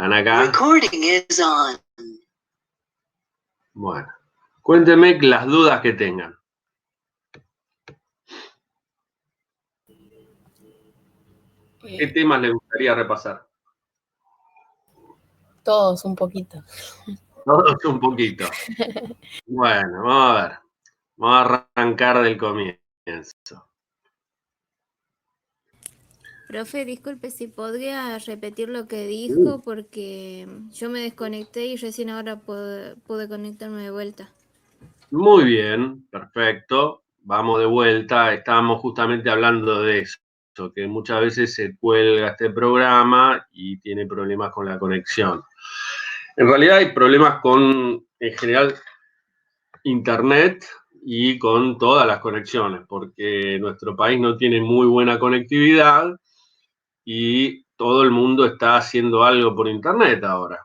¿Están acá? Recording is on. Bueno, cuéntenme las dudas que tengan. ¿Qué temas les gustaría repasar? Todos un poquito. Todos un poquito. Bueno, vamos a ver. Vamos a arrancar del comienzo. Profe, disculpe si podría repetir lo que dijo porque yo me desconecté y recién ahora pude conectarme de vuelta. Muy bien, perfecto. Vamos de vuelta. Estábamos justamente hablando de eso, que muchas veces se cuelga este programa y tiene problemas con la conexión. En realidad hay problemas con, en general, Internet y con todas las conexiones, porque nuestro país no tiene muy buena conectividad y todo el mundo está haciendo algo por Internet ahora.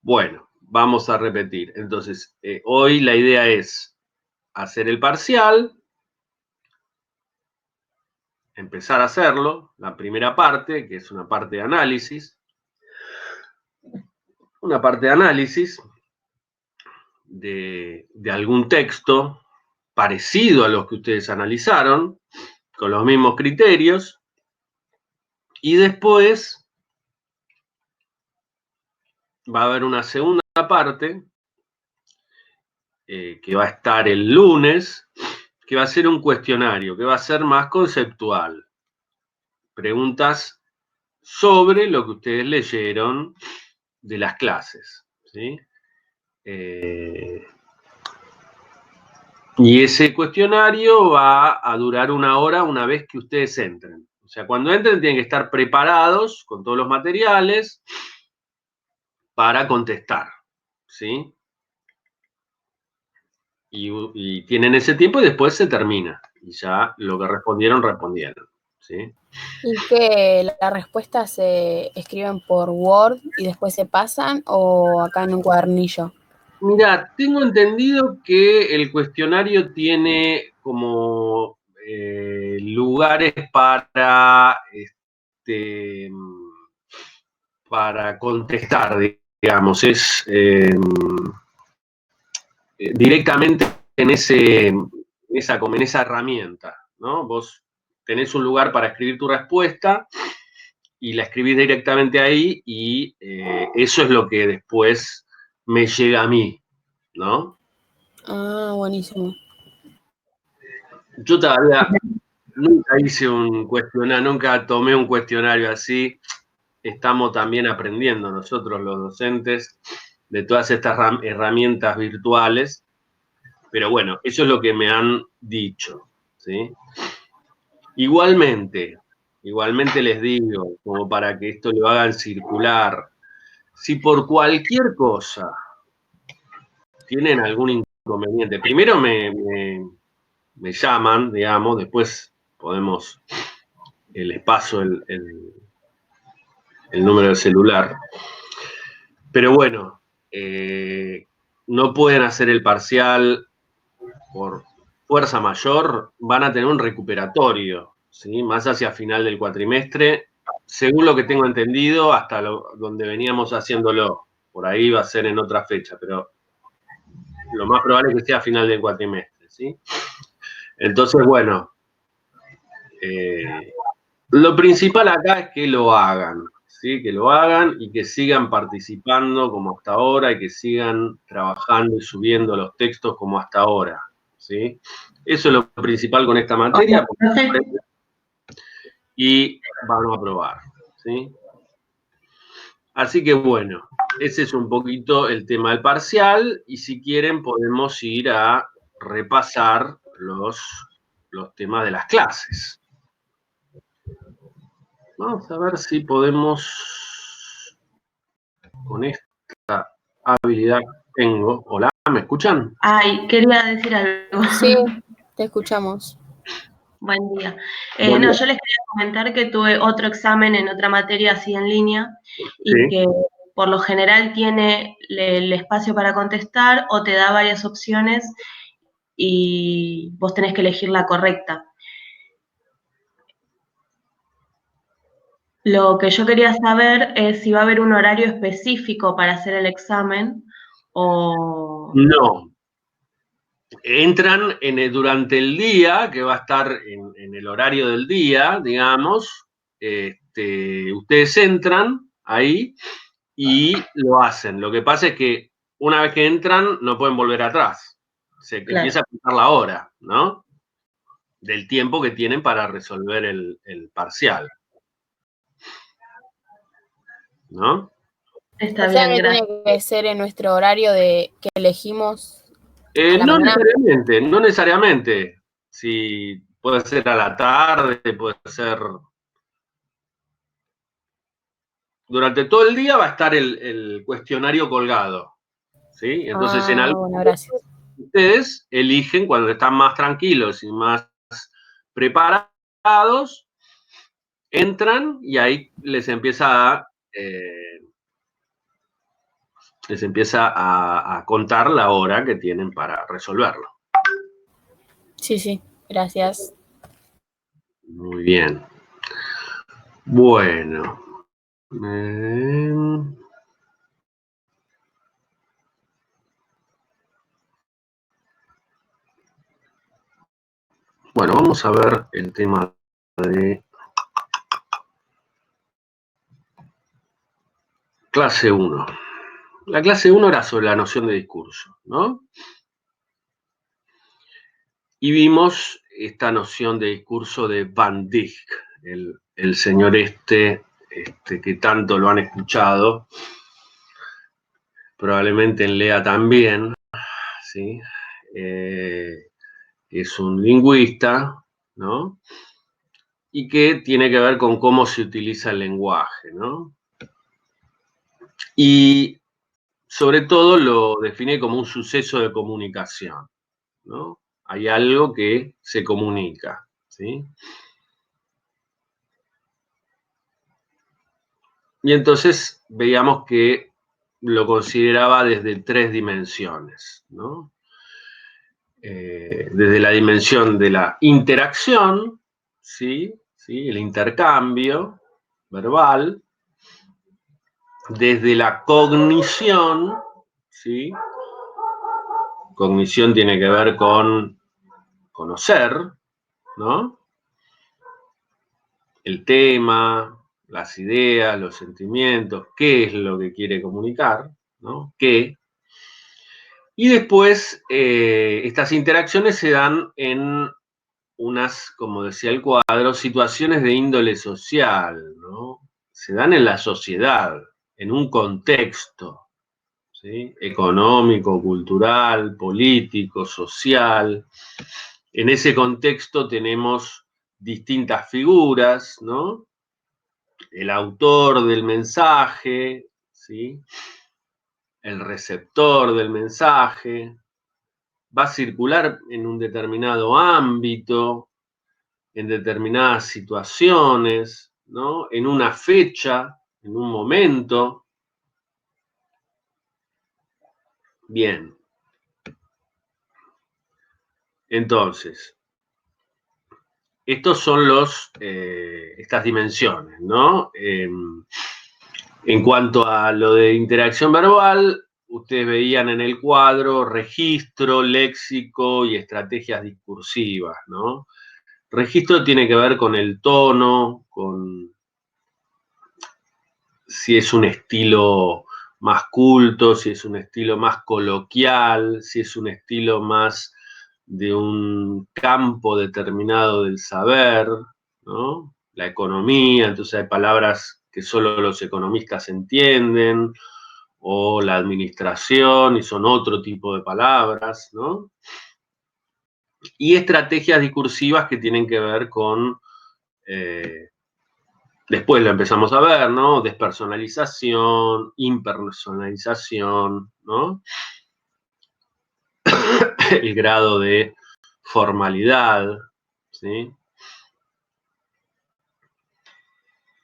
Bueno, vamos a repetir. Entonces, hoy la idea es hacer el parcial, empezar a hacerlo, la primera parte, que es una parte de análisis. Una parte de análisis de algún texto parecido a los que ustedes analizaron, con los mismos criterios, y después va a haber una segunda parte que va a estar el lunes, que va a ser un cuestionario, que va a ser más conceptual. Preguntas sobre lo que ustedes leyeron de las clases, ¿sí? Y ese cuestionario va a durar 1 hora una vez que ustedes entren. O sea, cuando entren tienen que estar preparados con todos los materiales para contestar, ¿sí? Y tienen ese tiempo y después se termina. Y ya lo que respondieron, ¿sí? ¿Y que las respuestas se escriben por Word y después se pasan o acá en un cuadernillo? Mira, tengo entendido que el cuestionario tiene como lugares para contestar, digamos, es directamente en esa herramienta, ¿no? Vos tenés un lugar para escribir tu respuesta y la escribís directamente ahí y eso es lo que después me llega a mí, ¿no? Ah, buenísimo. Yo todavía nunca hice nunca tomé un cuestionario así. Estamos también aprendiendo nosotros los docentes de todas estas herramientas virtuales, pero bueno, eso es lo que me han dicho, ¿sí? Igualmente les digo, como para que esto lo hagan circular, si por cualquier cosa tienen algún inconveniente, primero me llaman, digamos, después les paso el número de celular. Pero bueno, no pueden hacer el parcial por fuerza mayor, van a tener un recuperatorio, ¿sí? Más hacia final del cuatrimestre, según lo que tengo entendido, hasta donde veníamos haciéndolo. Por ahí va a ser en otra fecha, pero lo más probable es que sea a final del cuatrimestre, ¿sí? Entonces, bueno, lo principal acá es que lo hagan, ¿sí? Que lo hagan y que sigan participando como hasta ahora y que sigan trabajando y subiendo los textos como hasta ahora, ¿sí? Eso es lo principal con esta materia. Y vamos a probar, ¿sí? Así que bueno, ese es un poquito el tema del parcial y si quieren podemos ir a repasar los temas de las clases. Vamos a ver si podemos con esta habilidad que tengo. Hola, ¿me escuchan? Ay, quería decir algo. Sí, te escuchamos. Buen día. Buen día. No, yo les quería comentar que tuve otro examen en otra materia así en línea y Sí. que por lo general tiene el espacio para contestar o te da varias opciones y vos tenés que elegir la correcta. Lo que yo quería saber es si va a haber un horario específico para hacer el examen o... No. Entran durante el día, que va a estar en el horario del día, digamos. Ustedes entran ahí y lo hacen. Lo que pasa es que una vez que entran, no pueden volver atrás. Se empieza a contar la hora, ¿no? Del tiempo que tienen para resolver el parcial. ¿No? Está O sea bien, que gracias. tiene que ser en nuestro horario de que elegimos a la No mañana. necesariamente, no necesariamente. Si puede ser a la tarde, puede ser... Durante todo el día va a estar el cuestionario colgado, ¿sí? Entonces, en algún Bueno, gracias. ustedes eligen cuando están más tranquilos y más preparados, entran y ahí les empieza a contar la hora que tienen para resolverlo. Sí, gracias. Muy bien. Bueno. Bueno, vamos a ver el tema de clase 1. La clase 1 era sobre la noción de discurso, ¿no? Y vimos esta noción de discurso de Van Dijk, el señor que tanto lo han escuchado, probablemente en Lea también, ¿sí? Es un lingüista, ¿no? Y que tiene que ver con cómo se utiliza el lenguaje, ¿no? Y sobre todo lo define como un suceso de comunicación, ¿no? Hay algo que se comunica, ¿sí? Y entonces veíamos que lo consideraba desde 3 dimensiones, ¿no? Desde la dimensión de la interacción, ¿sí? El intercambio verbal, desde la cognición, ¿sí? Cognición tiene que ver con conocer, ¿no? El tema, las ideas, los sentimientos, qué es lo que quiere comunicar, ¿no? ¿Qué? Y después estas interacciones se dan en unas, como decía el cuadro, situaciones de índole social, ¿no? Se dan en la sociedad, en un contexto, ¿sí? Económico, cultural, político, social. En ese contexto tenemos distintas figuras, ¿no? El autor del mensaje, ¿sí? El receptor del mensaje, va a circular en un determinado ámbito, en determinadas situaciones, ¿no? En una fecha, en un momento. Bien. Entonces, estos son estas dimensiones, ¿no? En cuanto a lo de interacción verbal, ustedes veían en el cuadro registro, léxico y estrategias discursivas, ¿no? Registro tiene que ver con el tono, con si es un estilo más culto, si es un estilo más coloquial, si es un estilo más de un campo determinado del saber, ¿no? La economía, entonces hay palabras que solo los economistas entienden, o la administración, y son otro tipo de palabras, ¿no? Y estrategias discursivas que tienen que ver con, después lo empezamos a ver, ¿no? Despersonalización, impersonalización, ¿no? El grado de formalidad, ¿sí?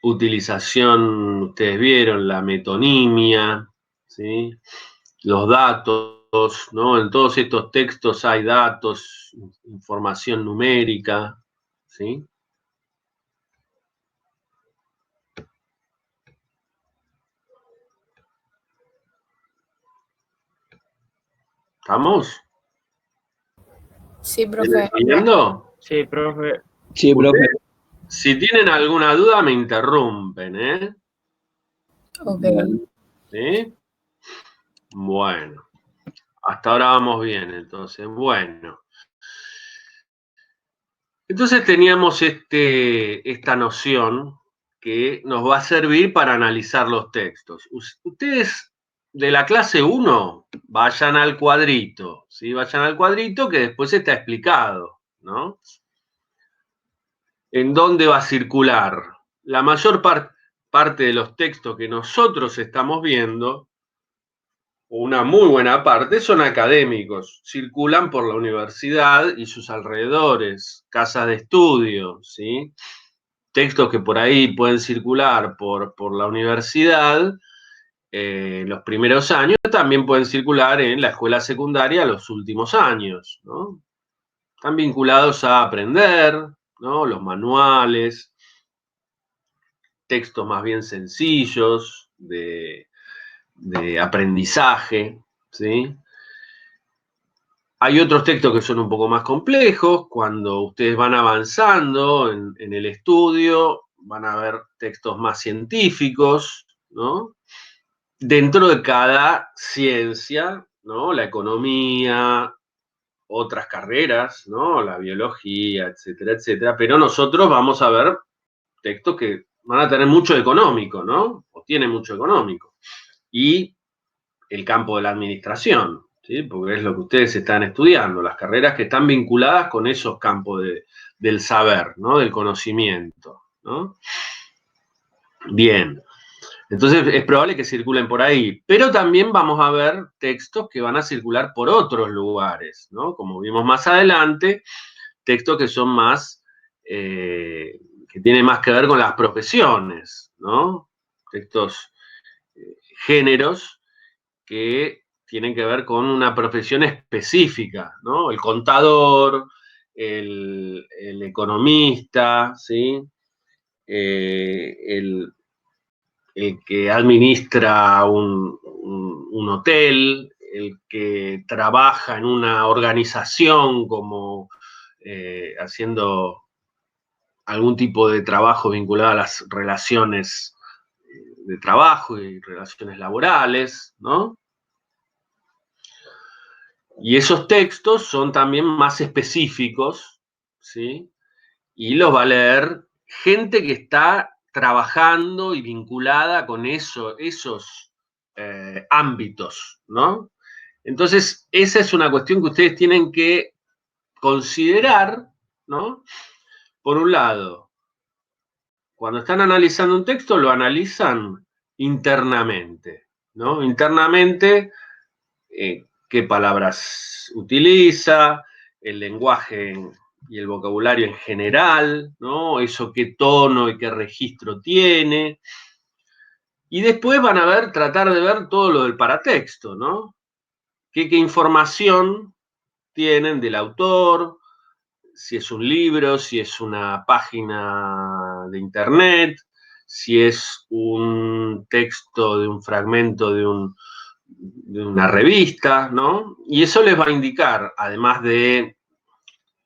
Utilización, ustedes vieron, la metonimia, ¿sí? Los datos, ¿no? En todos estos textos hay datos, información numérica, ¿sí? ¿Estamos? Sí, profe. ¿Entendiendo? Sí, profe. Sí, profe. Si tienen alguna duda, me interrumpen, ¿eh? Ok. ¿Sí? Bueno, hasta ahora vamos bien, entonces. Bueno. Entonces teníamos esta noción que nos va a servir para analizar los textos. Ustedes de la clase 1 vayan al cuadrito, ¿sí? Vayan al cuadrito que después está explicado, ¿no? ¿En dónde va a circular? La mayor parte de los textos que nosotros estamos viendo, una muy buena parte, son académicos, circulan por la universidad y sus alrededores, casas de estudio, ¿sí? Textos que por ahí pueden circular por la universidad en los primeros años, también pueden circular en la escuela secundaria los últimos años, ¿no? Están vinculados a aprender, ¿no? Los manuales, textos más bien sencillos de aprendizaje, ¿sí? Hay otros textos que son un poco más complejos. Cuando ustedes van avanzando en el estudio, van a ver textos más científicos, ¿no? Dentro de cada ciencia, ¿no? La economía, otras carreras, ¿no? La biología, etcétera, etcétera. Pero nosotros vamos a ver textos que van a tener mucho económico, ¿no? O tienen mucho económico. Y el campo de la administración, ¿sí? Porque es lo que ustedes están estudiando, las carreras que están vinculadas con esos campos del saber, ¿no? Del conocimiento, ¿no? Bien, entonces es probable que circulen por ahí, pero también vamos a ver textos que van a circular por otros lugares, ¿no? Como vimos más adelante, textos que son más, que tienen más que ver con las profesiones, ¿no? Textos, géneros que tienen que ver con una profesión específica, ¿no? El contador, el economista, ¿sí? El que administra un hotel, el que trabaja en una organización como haciendo algún tipo de trabajo vinculado a las relaciones de trabajo y relaciones laborales, ¿no? Y esos textos son también más específicos, ¿sí? Y los va a leer gente que está trabajando y vinculada con esos ámbitos, ¿no? Entonces, esa es una cuestión que ustedes tienen que considerar, ¿no? Por un lado, cuando están analizando un texto, lo analizan internamente, ¿no? Internamente, qué palabras utiliza, el lenguaje y el vocabulario en general, ¿no? Eso qué tono y qué registro tiene. Y después van a ver, tratar de ver todo lo del paratexto, ¿no? ¿Qué información tienen del autor? Si es un libro, si es una página de internet, si es un texto de un fragmento de una revista, ¿no? Y eso les va a indicar, además de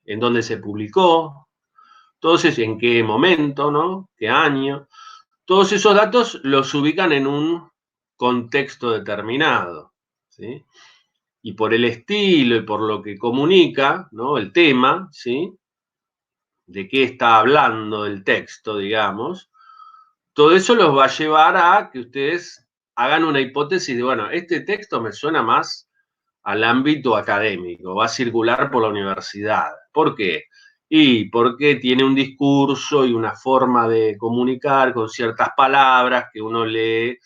en dónde se publicó, entonces en qué momento, ¿no? ¿Qué año? Todos esos datos los ubican en un contexto determinado, ¿sí? Y por el estilo y por lo que comunica, ¿no? El tema, ¿sí? De qué está hablando el texto, digamos, todo eso los va a llevar a que ustedes hagan una hipótesis de, bueno, este texto me suena más al ámbito académico, va a circular por la universidad. ¿Por qué? Y porque tiene un discurso y una forma de comunicar con ciertas palabras que uno lee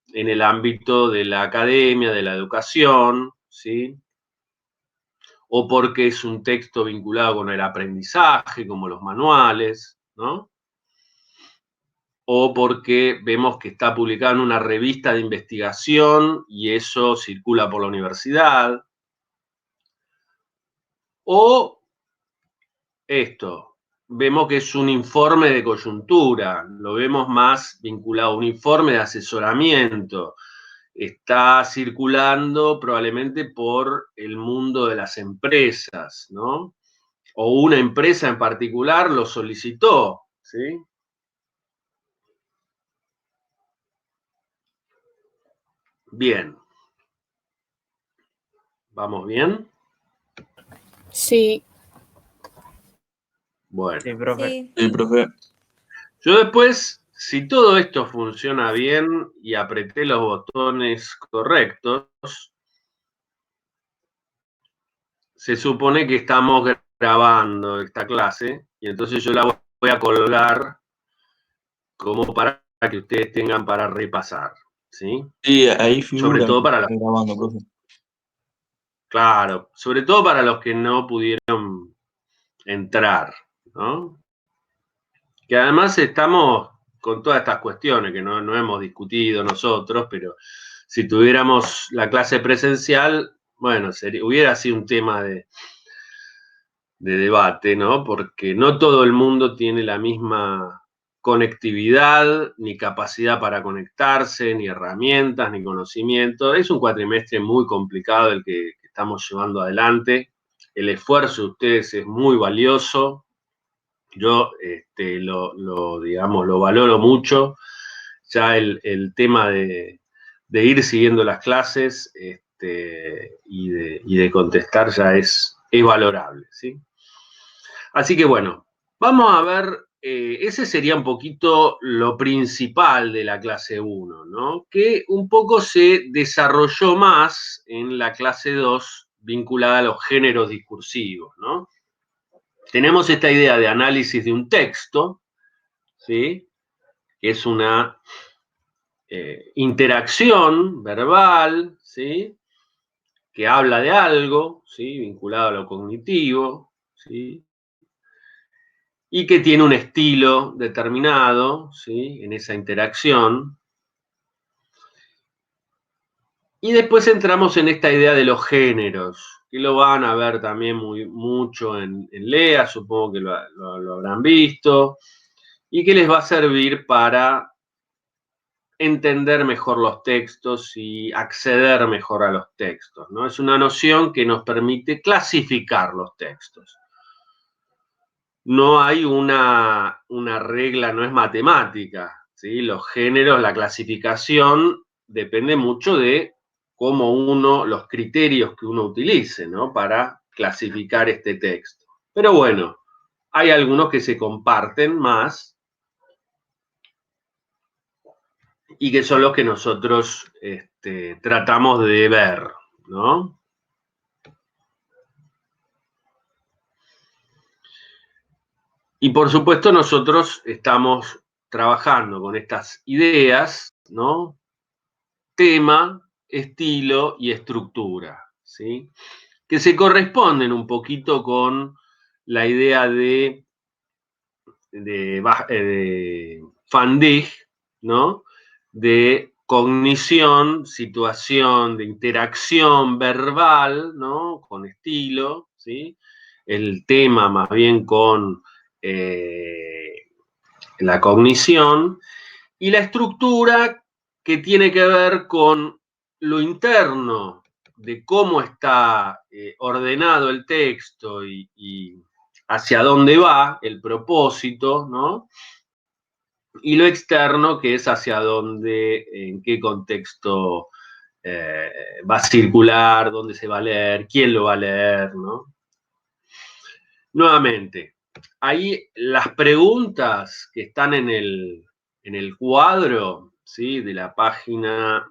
en el ámbito de la academia, de la educación, ¿sí? O porque es un texto vinculado con el aprendizaje, como los manuales, ¿no? O porque vemos que está publicado en una revista de investigación y eso circula por la universidad. O esto, vemos que es un informe de coyuntura, lo vemos más vinculado a un informe de asesoramiento, está circulando probablemente por el mundo de las empresas, ¿no? O una empresa en particular lo solicitó, ¿sí? Bien. ¿Vamos bien? Sí. Bueno. Sí, profe. Sí. Sí, profe. Yo después, si todo esto funciona bien y apreté los botones correctos, se supone que estamos grabando esta clase y entonces yo la voy a colgar como para que ustedes tengan para repasar, ¿sí? Sí, ahí Sobre figura todo que para está grabando, profe. claro, sobre todo para los que no pudieron entrar, ¿no? Que además estamos con todas estas cuestiones que no hemos discutido nosotros, pero si tuviéramos la clase presencial, bueno, hubiera sido un tema de debate, ¿no? Porque no todo el mundo tiene la misma conectividad, ni capacidad para conectarse, ni herramientas, ni conocimiento. Es un cuatrimestre muy complicado el que estamos llevando adelante. El esfuerzo de ustedes es muy valioso. Yo digamos, lo valoro mucho. Ya el tema de ir siguiendo las clases y de contestar ya es valorable, ¿sí? Así que bueno, vamos a ver, ese sería un poquito lo principal de la clase 1, ¿no? Que un poco se desarrolló más en la clase 2 vinculada a los géneros discursivos, ¿no? Tenemos esta idea de análisis de un texto, ¿sí? Que es una interacción verbal, ¿sí? Que habla de algo, ¿sí? Vinculado a lo cognitivo, ¿sí? Y que tiene un estilo determinado, ¿sí? En esa interacción. Y después entramos en esta idea de los géneros, que lo van a ver también mucho en LEA, supongo que lo habrán visto, y que les va a servir para entender mejor los textos y acceder mejor a los textos, ¿no? Es una noción que nos permite clasificar los textos. No hay una regla, no es matemática, ¿sí? Los géneros, la clasificación depende mucho de cómo los criterios que uno utilice, ¿no? Para clasificar este texto. Pero bueno, hay algunos que se comparten más y que son los que nosotros tratamos de ver, ¿no? Y por supuesto nosotros estamos trabajando con estas ideas, ¿no? Tema, estilo y estructura, ¿sí? Que se corresponden un poquito con la idea de Van Dijk, ¿no? De cognición, situación, de interacción verbal, ¿no? Con estilo, ¿sí? El tema más bien con la cognición, y la estructura que tiene que ver con lo interno, de cómo está ordenado el texto y hacia dónde va el propósito, ¿no? Y lo externo, que es hacia dónde, en qué contexto va a circular, dónde se va a leer, quién lo va a leer, ¿no? Nuevamente, ahí las preguntas que están en el cuadro, ¿sí? De la página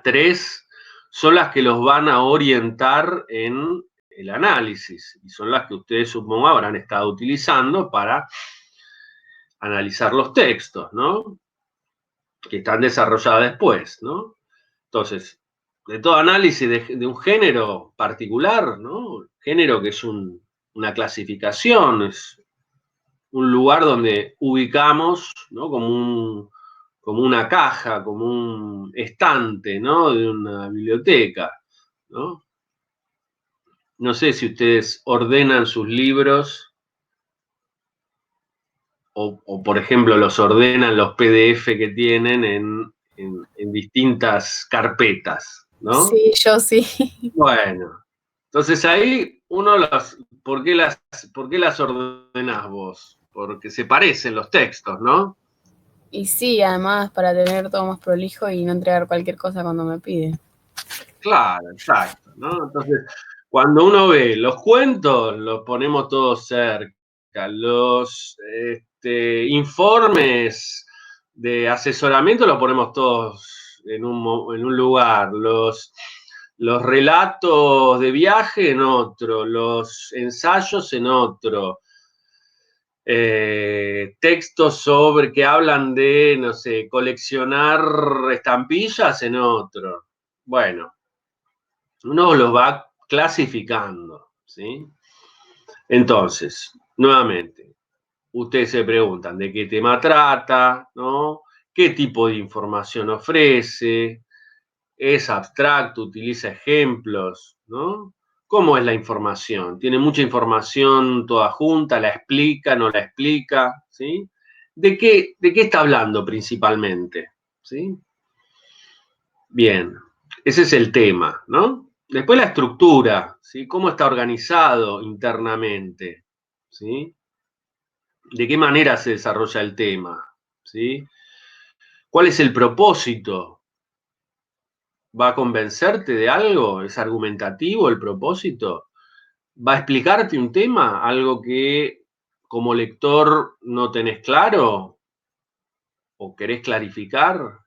3, son las que los van a orientar en el análisis y son las que ustedes, supongo, habrán estado utilizando para analizar los textos, ¿no? Que están desarrollados después, ¿no? Entonces, de todo análisis de un género particular, ¿no? Género que es una clasificación, es un lugar donde ubicamos, ¿no? Como una caja, como un estante, ¿no? De una biblioteca, ¿no? No sé si ustedes ordenan sus libros o por ejemplo, los ordenan los PDF que tienen en en distintas carpetas, ¿no? Sí, yo sí. Bueno, entonces ahí ¿por qué las ordenás vos? Porque se parecen los textos, ¿no? Y sí, además para tener todo más prolijo y no entregar cualquier cosa cuando me piden. Claro, exacto, ¿no? Entonces, cuando uno ve los cuentos, los ponemos todos cerca, los informes de asesoramiento los ponemos todos en un lugar, los relatos de viaje en otro, los ensayos en otro, textos sobre que hablan de, no sé, coleccionar estampillas en otro. Bueno, uno los va clasificando, ¿sí? Entonces, nuevamente, ustedes se preguntan de qué tema trata, ¿no? ¿Qué tipo de información ofrece? ¿Es abstracto? ¿Utiliza ejemplos? ¿No? ¿Cómo es la información? ¿Tiene mucha información toda junta? ¿La explica? ¿No la explica? ¿Sí? ¿De qué está hablando principalmente? ¿Sí? Bien, ese es el tema, ¿no? Después la estructura, ¿sí? ¿Cómo está organizado internamente? ¿Sí? ¿De qué manera se desarrolla el tema? ¿Sí? ¿Cuál es el propósito? ¿Va a convencerte de algo? ¿Es argumentativo el propósito? ¿Va a explicarte un tema? ¿Algo que como lector no tenés claro? ¿O querés clarificar?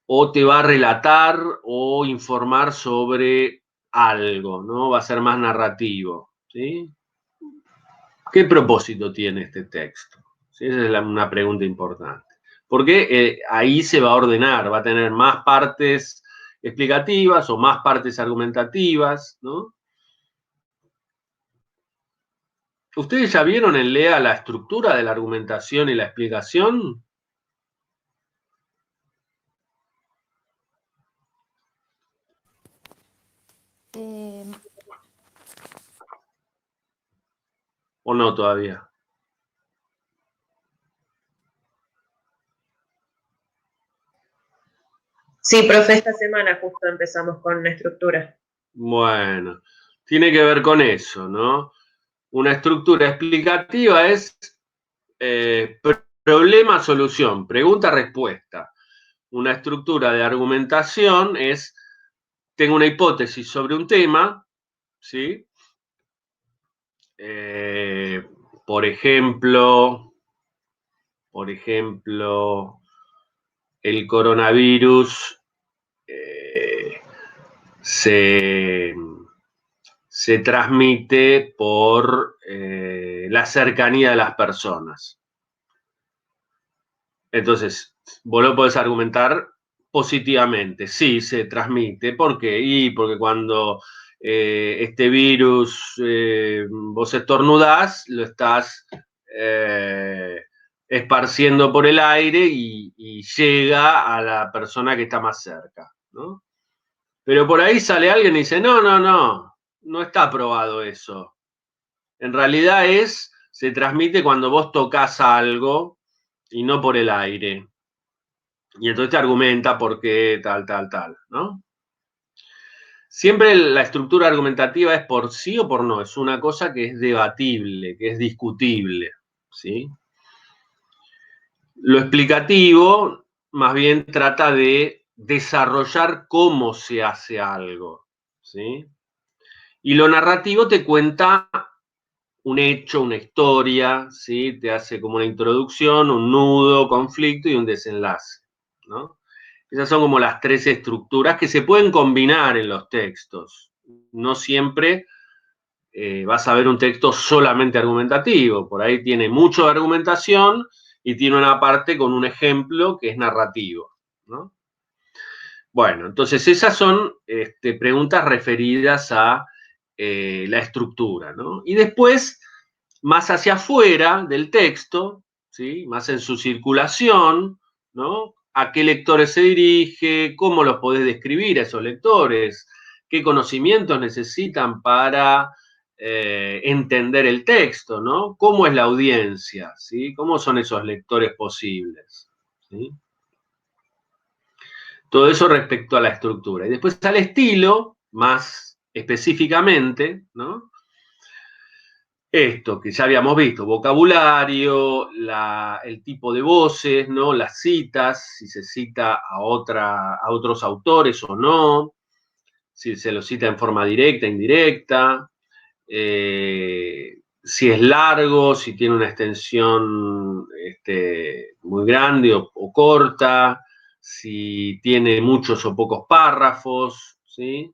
¿O te va a relatar o informar sobre algo, ¿no? Va a ser más narrativo, ¿sí? ¿Qué propósito tiene este texto? ¿Sí? Esa es una pregunta importante. Porque ahí se va a ordenar, va a tener más partes explicativas o más partes argumentativas, ¿no? ¿Ustedes ya vieron en LEA la estructura de la argumentación y la explicación? ¿O no todavía? Sí, profe, esta semana justo empezamos con una estructura. Bueno, tiene que ver con eso, ¿no? Una estructura explicativa es problema-solución, pregunta-respuesta. Una estructura de argumentación es, tengo una hipótesis sobre un tema, ¿sí? Por ejemplo, el coronavirus se transmite por la cercanía de las personas. Entonces, vos lo podés argumentar positivamente. Sí, se transmite. ¿Por qué? Porque cuando este virus vos estornudás, lo estás esparciendo por el aire y llega a la persona que está más cerca, ¿no? Pero por ahí sale alguien y dice, no está probado eso. En realidad se transmite cuando vos tocas algo y no por el aire. Y entonces te argumenta por qué tal, ¿no? Siempre la estructura argumentativa es por sí o por no. Es una cosa que es debatible, que es discutible, ¿sí? Lo explicativo más bien trata de desarrollar cómo se hace algo, ¿sí? Y lo narrativo te cuenta un hecho, una historia, ¿sí? Te hace como una introducción, un nudo, conflicto y un desenlace, ¿no? Esas son como las tres estructuras que se pueden combinar en los textos. No siempre vas a ver un texto solamente argumentativo. Por ahí tiene mucho de argumentación y tiene una parte con un ejemplo que es narrativo, ¿no? Bueno, entonces esas son preguntas referidas a la estructura, ¿no? Y después, más hacia afuera del texto, ¿sí? Más en su circulación, ¿no? ¿A qué lectores se dirige? ¿Cómo los podés describir a esos lectores? ¿Qué conocimientos necesitan para entender el texto, ¿no? ¿Cómo es la audiencia? ¿Sí? ¿Cómo son esos lectores posibles? ¿Sí? Todo eso respecto a la estructura. Y después al estilo, más específicamente, ¿no? Esto que ya habíamos visto, vocabulario, el tipo de voces, ¿no? Las citas, si se cita a otros autores o no, si se lo cita en forma directa, indirecta, si es largo, si tiene una extensión muy grande o corta, si tiene muchos o pocos párrafos, ¿sí?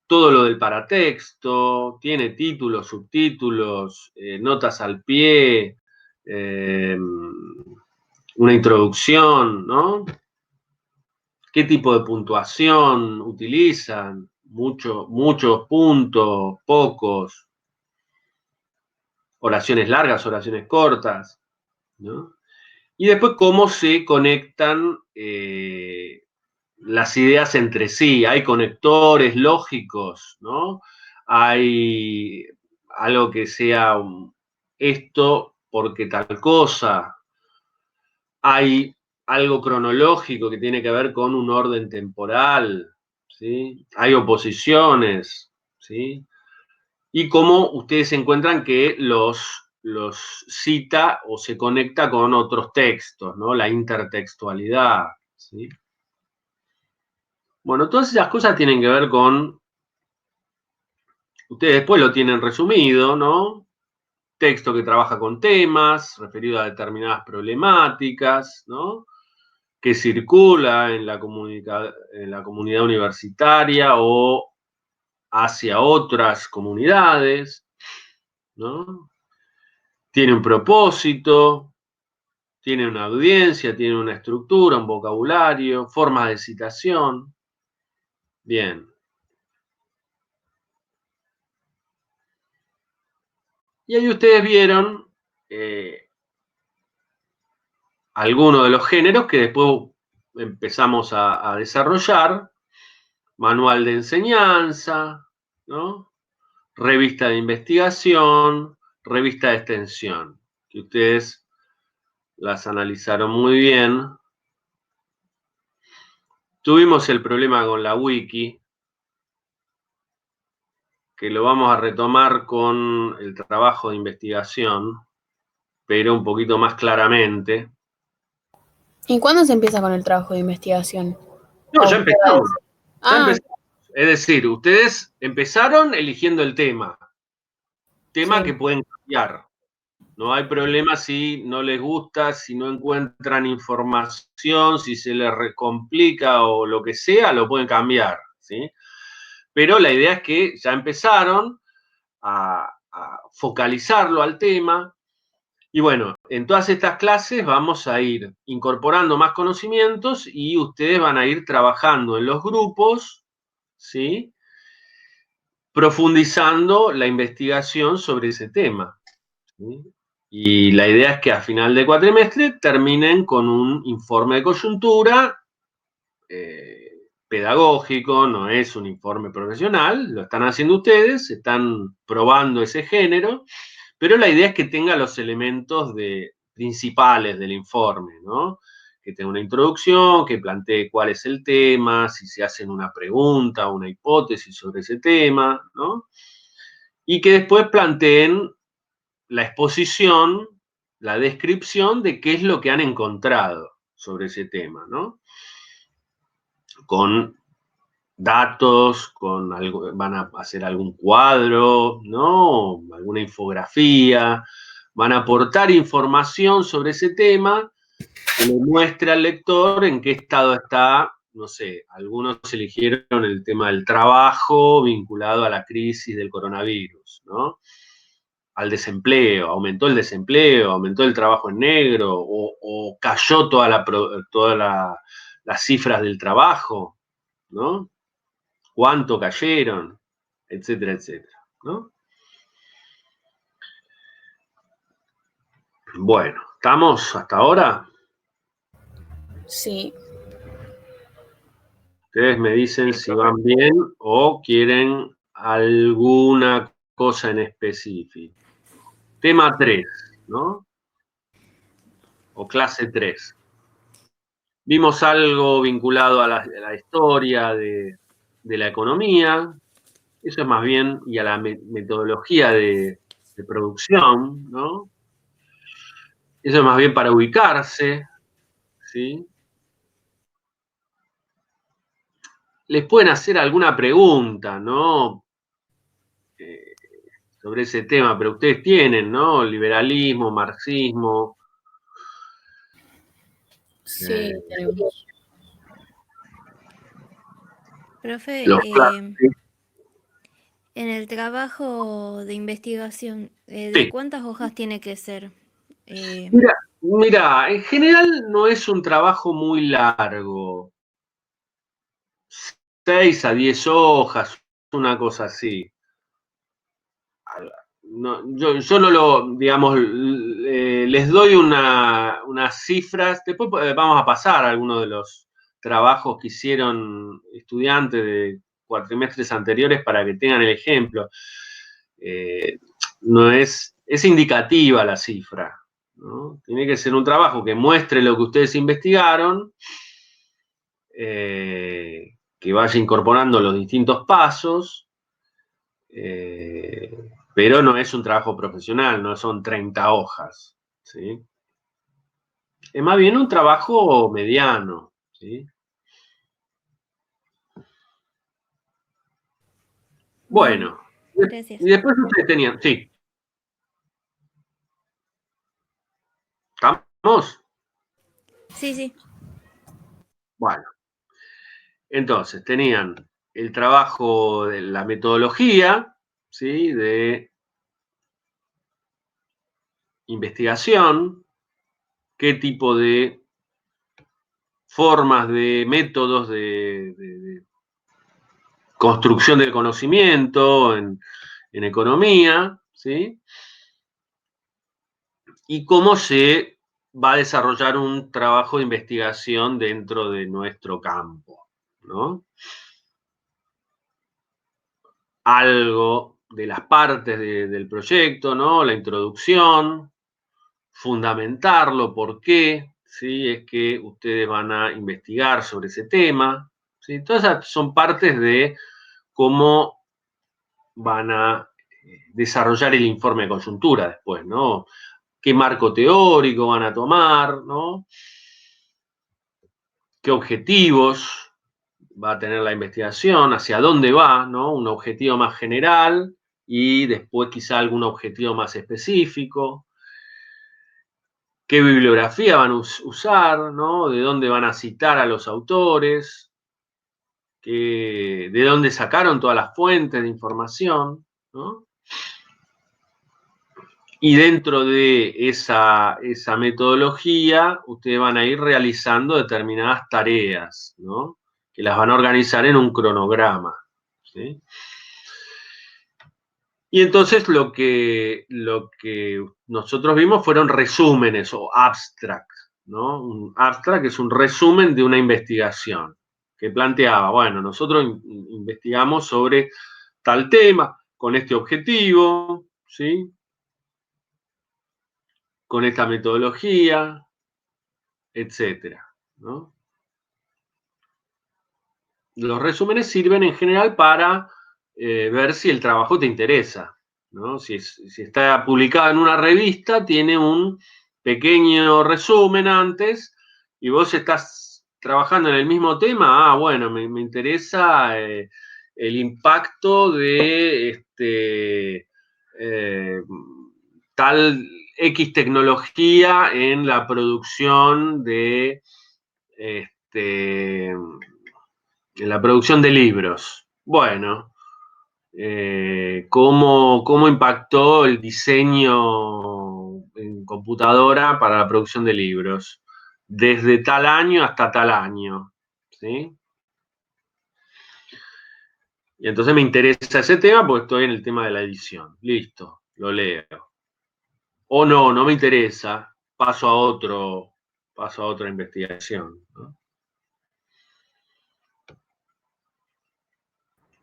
Todo lo del paratexto, tiene títulos, subtítulos, notas al pie, una introducción, ¿no? ¿Qué tipo de puntuación utilizan? Muchos puntos, pocos, oraciones largas, oraciones cortas, ¿no? Y después cómo se conectan las ideas entre sí. Hay conectores lógicos, ¿no? Hay algo que sea esto porque tal cosa. Hay algo cronológico que tiene que ver con un orden temporal, ¿sí? Hay oposiciones, ¿sí? Y cómo ustedes encuentran que los cita o se conecta con otros textos, ¿no? La intertextualidad, ¿sí? Bueno, todas esas cosas tienen que ver con, ustedes después lo tienen resumido, ¿no? Texto que trabaja con temas, referido a determinadas problemáticas, ¿no? Que circula en la comunidad universitaria o hacia otras comunidades, ¿no? Tiene un propósito, tiene una audiencia, tiene una estructura, un vocabulario, formas de citación. Bien. Y ahí ustedes vieron algunos de los géneros que después empezamos a desarrollar. Manual de enseñanza, ¿no? Revista de investigación, revista de extensión, que ustedes las analizaron muy bien. Tuvimos el problema con la wiki, que lo vamos a retomar con el trabajo de investigación, pero un poquito más claramente. ¿Y cuándo se empieza con el trabajo de investigación? No, ya empezamos. Ya Ah, empezamos. Es decir, ustedes empezaron eligiendo el tema sí. que pueden cambiar. No hay problema si no les gusta, si no encuentran información, si se les complica o lo que sea, lo pueden cambiar, ¿sí? Pero la idea es que ya empezaron a focalizarlo al tema. Y bueno, en todas estas clases vamos a ir incorporando más conocimientos y ustedes van a ir trabajando en los grupos, ¿sí? Profundizando la investigación sobre ese tema, ¿sí? Y la idea es que a final de cuatrimestre terminen con un informe de coyuntura pedagógico, no es un informe profesional, lo están haciendo ustedes, están probando ese género, pero la idea es que tenga los elementos principales del informe, ¿no? Que tenga una introducción, que plantee cuál es el tema, si se hacen una pregunta o una hipótesis sobre ese tema, ¿no? Y que después planteen la exposición, la descripción de qué es lo que han encontrado sobre ese tema, ¿no? Con datos, con algo, van a hacer algún cuadro, ¿no? Alguna infografía, van a aportar información sobre ese tema que le muestre al lector en qué estado está, no sé, algunos eligieron el tema del trabajo vinculado a la crisis del coronavirus, ¿no? Al desempleo, aumentó el desempleo, aumentó el trabajo en negro, o cayó todas las cifras del trabajo, ¿no? ¿Cuánto cayeron? Etcétera, etcétera, ¿no? Bueno, ¿estamos hasta ahora? Sí. Ustedes me dicen si van bien o quieren alguna cosa en específico. Tema 3, ¿no? O clase 3. Vimos algo vinculado a la historia de la economía, eso es más bien, y a la metodología de producción, ¿no? Eso es más bien para ubicarse, ¿sí? Les pueden hacer alguna pregunta, ¿no? Sobre ese tema, pero ustedes tienen, ¿no? Liberalismo, marxismo. Sí, tenemos. Profe, Los clásicos. en el trabajo de investigación, ¿de Sí. cuántas hojas tiene que ser? Mira, en general no es un trabajo muy largo. 6 a 10 hojas, una cosa así. No, yo no lo, digamos, les doy unas cifras, después vamos a pasar a algunos de los trabajos que hicieron estudiantes de cuatrimestres anteriores para que tengan el ejemplo. No es indicativa la cifra, ¿no? Tiene que ser un trabajo que muestre lo que ustedes investigaron, que vaya incorporando los distintos pasos, pero no es un trabajo profesional, no son 30 hojas, ¿sí? Es más bien un trabajo mediano, ¿sí? Bueno, Gracias. y después ustedes tenían, sí, ¿estamos? Sí, sí. Bueno, entonces tenían el trabajo de la metodología, ¿sí? De investigación, qué tipo de formas, de métodos de construcción del conocimiento en economía, ¿sí? Y cómo se va a desarrollar un trabajo de investigación dentro de nuestro campo, ¿no? Algo de las partes del proyecto, ¿no? La introducción, fundamentarlo, por qué, ¿sí? Es que ustedes van a investigar sobre ese tema, ¿sí? Todas esas son partes de cómo van a desarrollar el informe de coyuntura después, ¿no? ¿Qué marco teórico van a tomar, ¿no? ¿Qué objetivos va a tener la investigación? ¿Hacia dónde va, ¿no? Un objetivo más general y después quizá algún objetivo más específico. ¿Qué bibliografía van a usar, ¿no? ¿De dónde van a citar a los autores? ¿De dónde sacaron todas las fuentes de información, ¿no? Y dentro de esa metodología, ustedes van a ir realizando determinadas tareas, ¿no? Que las van a organizar en un cronograma, ¿sí? Y entonces lo que nosotros vimos fueron resúmenes o abstracts, ¿no? Un abstract es un resumen de una investigación que planteaba, bueno, nosotros investigamos sobre tal tema, con este objetivo, ¿sí? Con esta metodología, etcétera, ¿no? Los resúmenes sirven en general para ver si el trabajo te interesa, ¿no? Si está publicado en una revista, tiene un pequeño resumen antes y vos estás trabajando en el mismo tema, bueno, me interesa el impacto de tal X tecnología en la producción de libros. Bueno, ¿cómo impactó el diseño en computadora para la producción de libros? Desde tal año hasta tal año, ¿sí? Y entonces me interesa ese tema porque estoy en el tema de la edición. Listo, lo leo. O no me interesa, paso a otra investigación, ¿no?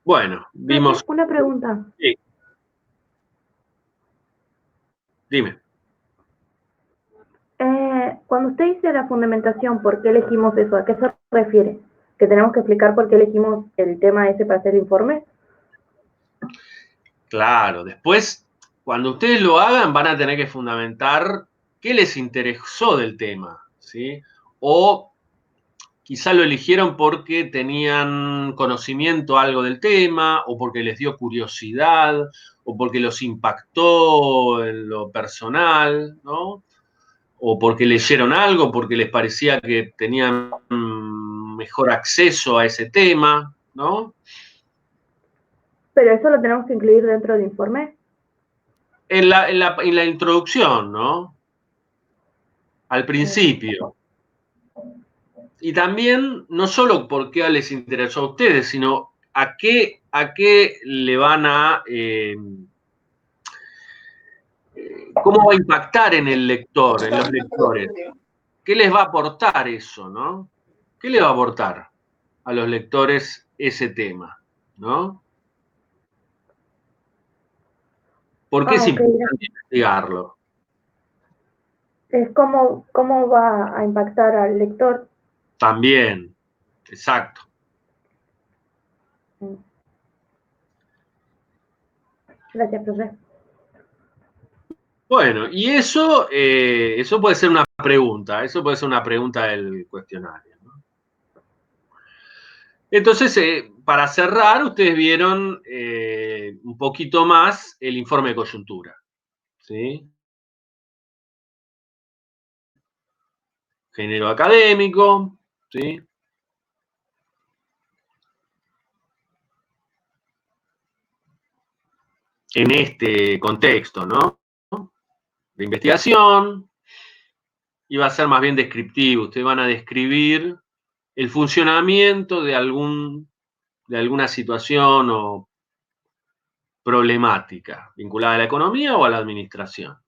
Bueno, vimos. Una pregunta. Sí, dime. Cuando usted dice la fundamentación, ¿por qué elegimos eso? ¿A qué se refiere? ¿Que tenemos que explicar por qué elegimos el tema ese para hacer el informe? Claro, después, cuando ustedes lo hagan, van a tener que fundamentar qué les interesó del tema, ¿sí? O quizá lo eligieron porque tenían conocimiento algo del tema, o porque les dio curiosidad, o porque los impactó en lo personal, ¿no? O porque leyeron algo, porque les parecía que tenían mejor acceso a ese tema, ¿no? Pero eso lo tenemos que incluir dentro del informe. En la introducción, ¿no? Al principio. Y también, no solo por qué les interesó a ustedes, sino a qué le van a... cómo va a impactar en el lector, en los lectores. ¿Qué les va a aportar eso, no? ¿Qué le va a aportar a los lectores ese tema, no? ¿Por qué es Ok. importante investigarlo? Es cómo va a impactar al lector. También, exacto. Gracias, profe. Bueno, y eso puede ser una pregunta, eso puede ser una pregunta del cuestionario, ¿no? Entonces, para cerrar, ustedes vieron un poquito más el informe de coyuntura, ¿sí? Género académico, ¿sí? En este contexto, ¿no? De investigación, y va a ser más bien descriptivo. Ustedes van a describir el funcionamiento de alguna situación o problemática vinculada a la economía o a la administración,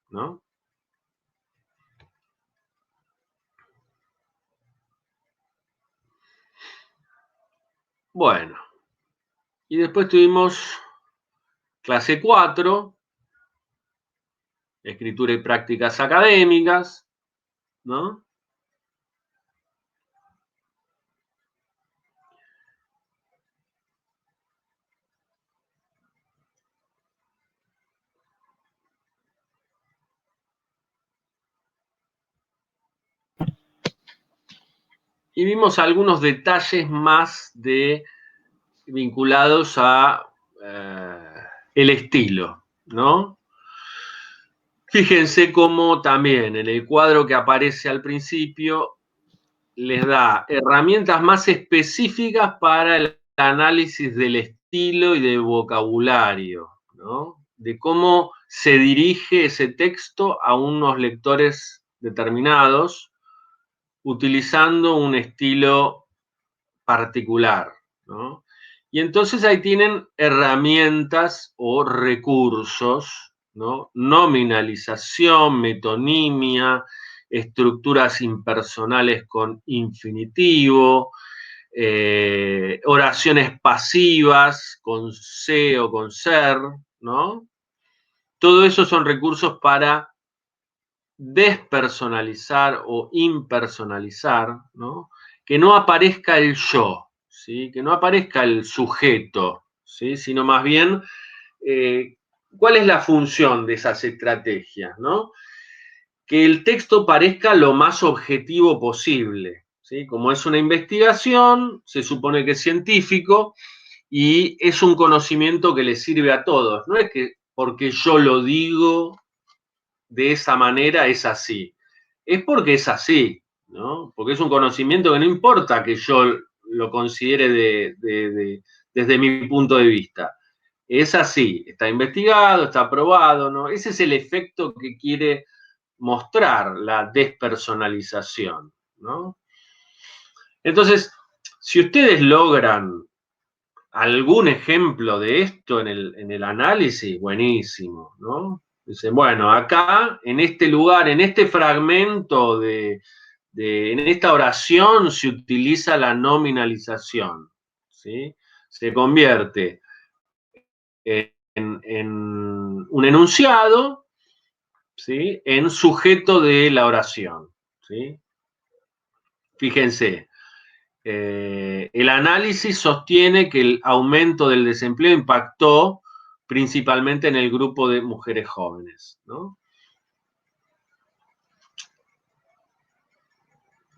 ¿no? Bueno, y después tuvimos clase 4, escritura y prácticas académicas, ¿no? Y vimos algunos detalles más vinculados a el estilo, ¿no? Fíjense cómo también en el cuadro que aparece al principio les da herramientas más específicas para el análisis del estilo y del vocabulario, ¿no? De cómo se dirige ese texto a unos lectores determinados utilizando un estilo particular, ¿no? Y entonces ahí tienen herramientas o recursos, ¿no? Nominalización, metonimia, estructuras impersonales con infinitivo, oraciones pasivas con se o con ser, ¿no? Todo eso son recursos para despersonalizar o impersonalizar, ¿no? Que no aparezca el yo, ¿sí? Que no aparezca el sujeto, ¿sí? Sino más bien, ¿cuál es la función de esas estrategias, ¿no? Que el texto parezca lo más objetivo posible, ¿sí? Como es una investigación, se supone que es científico y es un conocimiento que le sirve a todos. No es que porque yo lo digo de esa manera es así. Es porque es así, ¿no? Porque es un conocimiento que no importa que yo lo considere desde mi punto de vista. Es así, está investigado, está probado, ¿no? Ese es el efecto que quiere mostrar la despersonalización, ¿no? Entonces, si ustedes logran algún ejemplo de esto en el análisis, buenísimo, ¿no? Dicen, bueno, acá, en este lugar, en este fragmento en esta oración se utiliza la nominalización, ¿sí? Se convierte en un enunciado ¿sí?, en sujeto de la oración, ¿sí? Fíjense, el análisis sostiene que el aumento del desempleo impactó principalmente en el grupo de mujeres jóvenes, ¿no?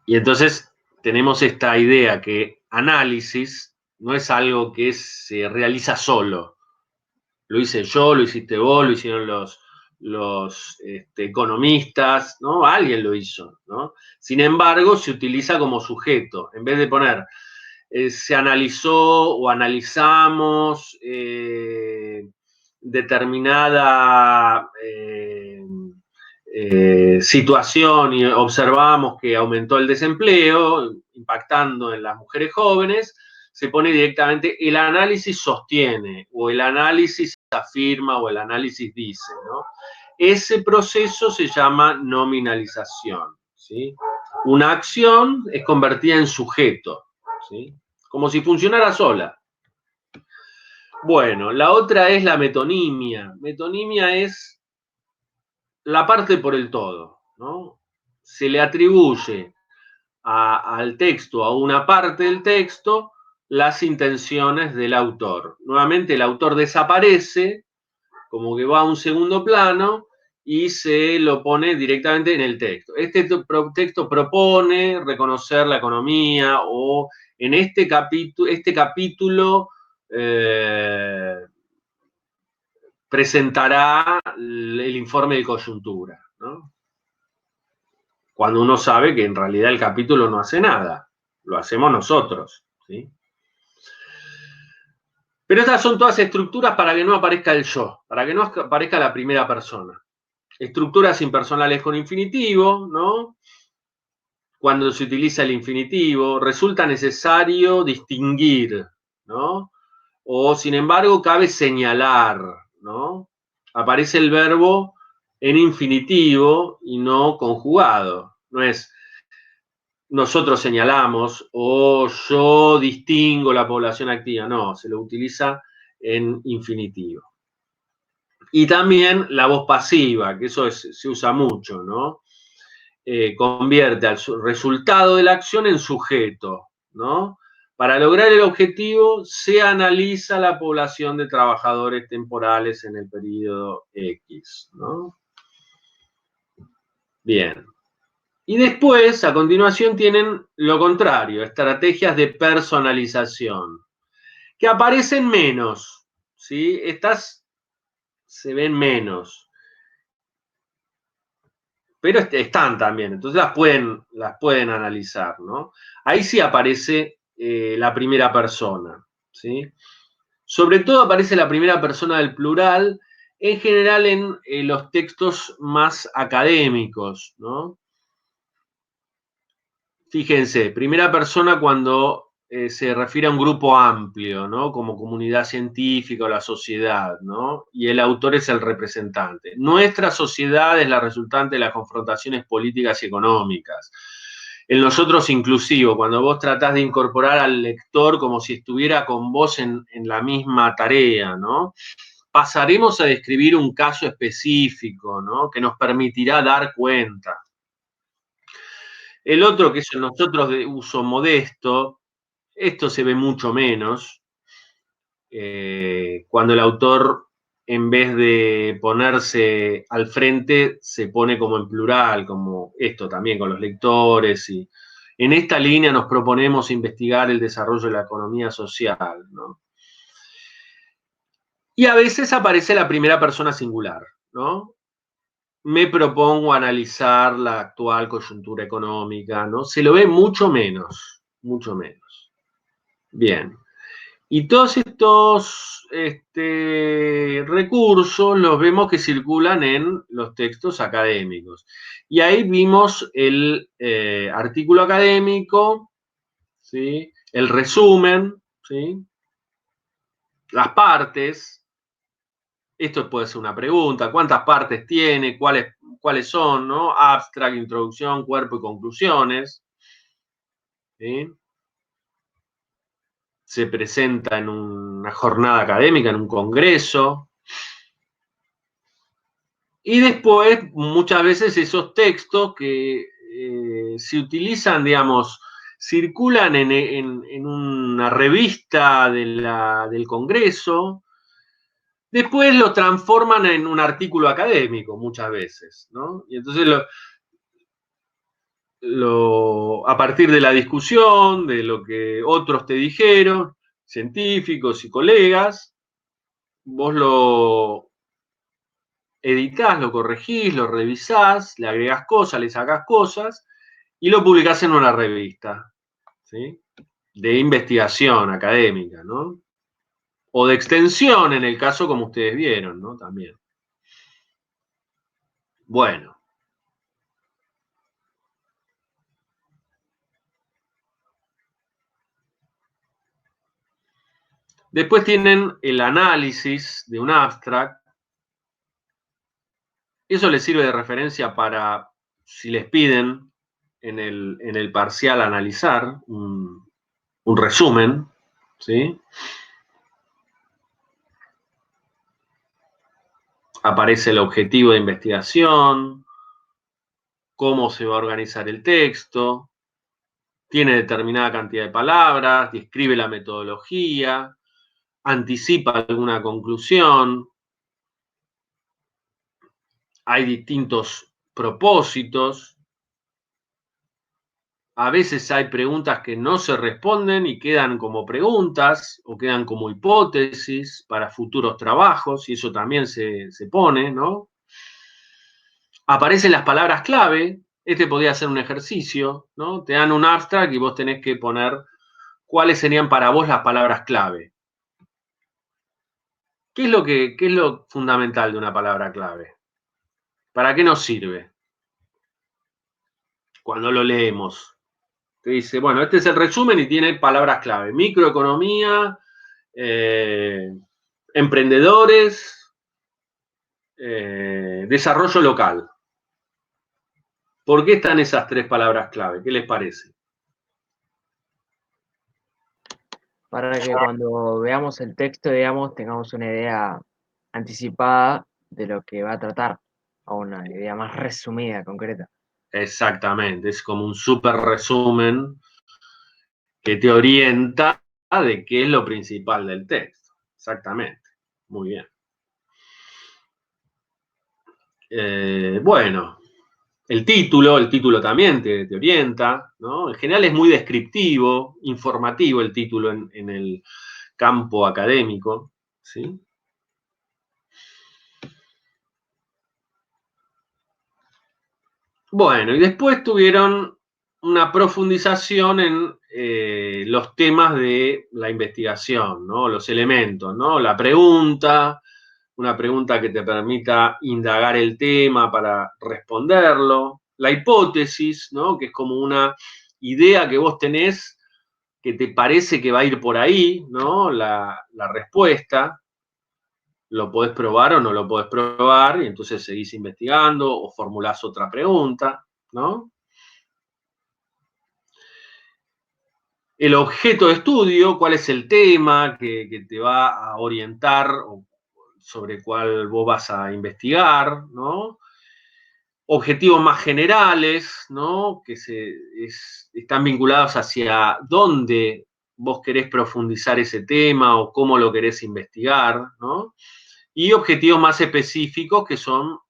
Y entonces tenemos esta idea que análisis no es algo que se realiza solo. Lo hice yo, lo hiciste vos, lo hicieron los economistas, ¿no? Alguien lo hizo, ¿no? Sin embargo, se utiliza como sujeto. En vez de poner se analizó o analizamos determinada situación y observamos que aumentó el desempleo, impactando en las mujeres jóvenes, se pone directamente el análisis sostiene, o el análisis afirma, o el análisis dice, ¿no? Ese proceso se llama nominalización, ¿sí? Una acción es convertida en sujeto, ¿sí? Como si funcionara sola. Bueno, la otra es la metonimia. Metonimia es la parte por el todo, ¿no? Se le atribuye al texto, a una parte del texto, las intenciones del autor. Nuevamente el autor desaparece, como que va a un segundo plano y se lo pone directamente en el texto. Este texto propone reconocer la economía o en este capítulo presentará el informe de coyuntura, ¿no? Cuando uno sabe que en realidad el capítulo no hace nada, lo hacemos nosotros, ¿sí? Pero estas son todas estructuras para que no aparezca el yo, para que no aparezca la primera persona. Estructuras impersonales con infinitivo, ¿no? Cuando se utiliza el infinitivo, resulta necesario distinguir, ¿no? O, sin embargo, cabe señalar, ¿no? Aparece el verbo en infinitivo y no conjugado. No es nosotros señalamos o yo distingo la población activa. No, se lo utiliza en infinitivo. Y también la voz pasiva, que eso se usa mucho, ¿no? Convierte al resultado de la acción en sujeto, ¿no? Para lograr el objetivo se analiza la población de trabajadores temporales en el periodo X, ¿no? Bien. Y después, a continuación, tienen lo contrario, estrategias de personalización, que aparecen menos, ¿sí? Estas se ven menos, pero están también, entonces las pueden analizar, ¿no? Ahí sí aparece la primera persona, ¿sí? Sobre todo aparece la primera persona del plural, en general en los textos más académicos, ¿no? Fíjense, primera persona cuando se refiere a un grupo amplio, ¿no? Como comunidad científica o la sociedad, ¿no? Y el autor es el representante. Nuestra sociedad es la resultante de las confrontaciones políticas y económicas. El nosotros inclusivo, cuando vos tratás de incorporar al lector como si estuviera con vos en la misma tarea, ¿no? Pasaremos a describir un caso específico, ¿no? Que nos permitirá dar cuenta. El otro, que es el nosotros de uso modesto, esto se ve mucho menos, cuando el autor, en vez de ponerse al frente, se pone como en plural, como esto también con los lectores. Y en esta línea nos proponemos investigar el desarrollo de la economía social, ¿no? Y a veces aparece la primera persona singular, ¿no? Me propongo analizar la actual coyuntura económica, ¿no? Se lo ve mucho menos, mucho menos. Bien. Y todos estos recursos los vemos que circulan en los textos académicos. Y ahí vimos el artículo académico, ¿sí? El resumen, ¿sí? Las partes. Esto puede ser una pregunta, ¿cuántas partes tiene? ¿Cuáles son? ¿No? Abstract, introducción, cuerpo y conclusiones. ¿Sí? Se presenta en una jornada académica, en un congreso. Y después, muchas veces esos textos que se utilizan, digamos, circulan en una revista del Congreso, después lo transforman en un artículo académico muchas veces, ¿no? Y entonces a partir de la discusión, de lo que otros te dijeron, científicos y colegas, vos lo editás, lo corregís, lo revisás, le agregás cosas, le sacás cosas y lo publicás en una revista, ¿sí? De investigación académica, ¿no? O de extensión, en el caso como ustedes vieron, ¿no? También. Bueno. Después tienen el análisis de un abstract. Eso les sirve de referencia para, si les piden en el parcial analizar un resumen, ¿sí? Aparece el objetivo de investigación, cómo se va a organizar el texto, tiene determinada cantidad de palabras, describe la metodología, anticipa alguna conclusión, hay distintos propósitos, a veces hay preguntas que no se responden y quedan como preguntas o quedan como hipótesis para futuros trabajos, y eso también se pone, ¿no? Aparecen las palabras clave. Este podría ser un ejercicio, ¿no? Te dan un abstract y vos tenés que poner cuáles serían para vos las palabras clave. ¿Qué es lo fundamental de una palabra clave? ¿Para qué nos sirve? Cuando lo leemos. Te dice, bueno, este es el resumen y tiene palabras clave. Microeconomía, emprendedores, desarrollo local. ¿Por qué están esas 3 palabras clave? ¿Qué les parece? Para que cuando veamos el texto, digamos, tengamos una idea anticipada de lo que va a tratar, o una idea más resumida, concreta. Exactamente, es como un súper resumen que te orienta de qué es lo principal del texto. Exactamente, muy bien. Bueno, el título también te orienta, ¿no? En general es muy descriptivo, informativo el título en el campo académico, ¿sí? Bueno, y después tuvieron una profundización en los temas de la investigación, ¿no? Los elementos, ¿no? La pregunta, una pregunta que te permita indagar el tema para responderlo. La hipótesis, ¿no? Que es como una idea que vos tenés que te parece que va a ir por ahí, ¿no? La respuesta. Lo podés probar o no lo podés probar, y entonces seguís investigando o formulás otra pregunta, ¿no? El objeto de estudio, cuál es el tema que te va a orientar o sobre cuál vos vas a investigar, ¿no? Objetivos más generales, ¿no? Que están vinculados hacia dónde vos querés profundizar ese tema o cómo lo querés investigar, ¿no? Y objetivos más específicos que son,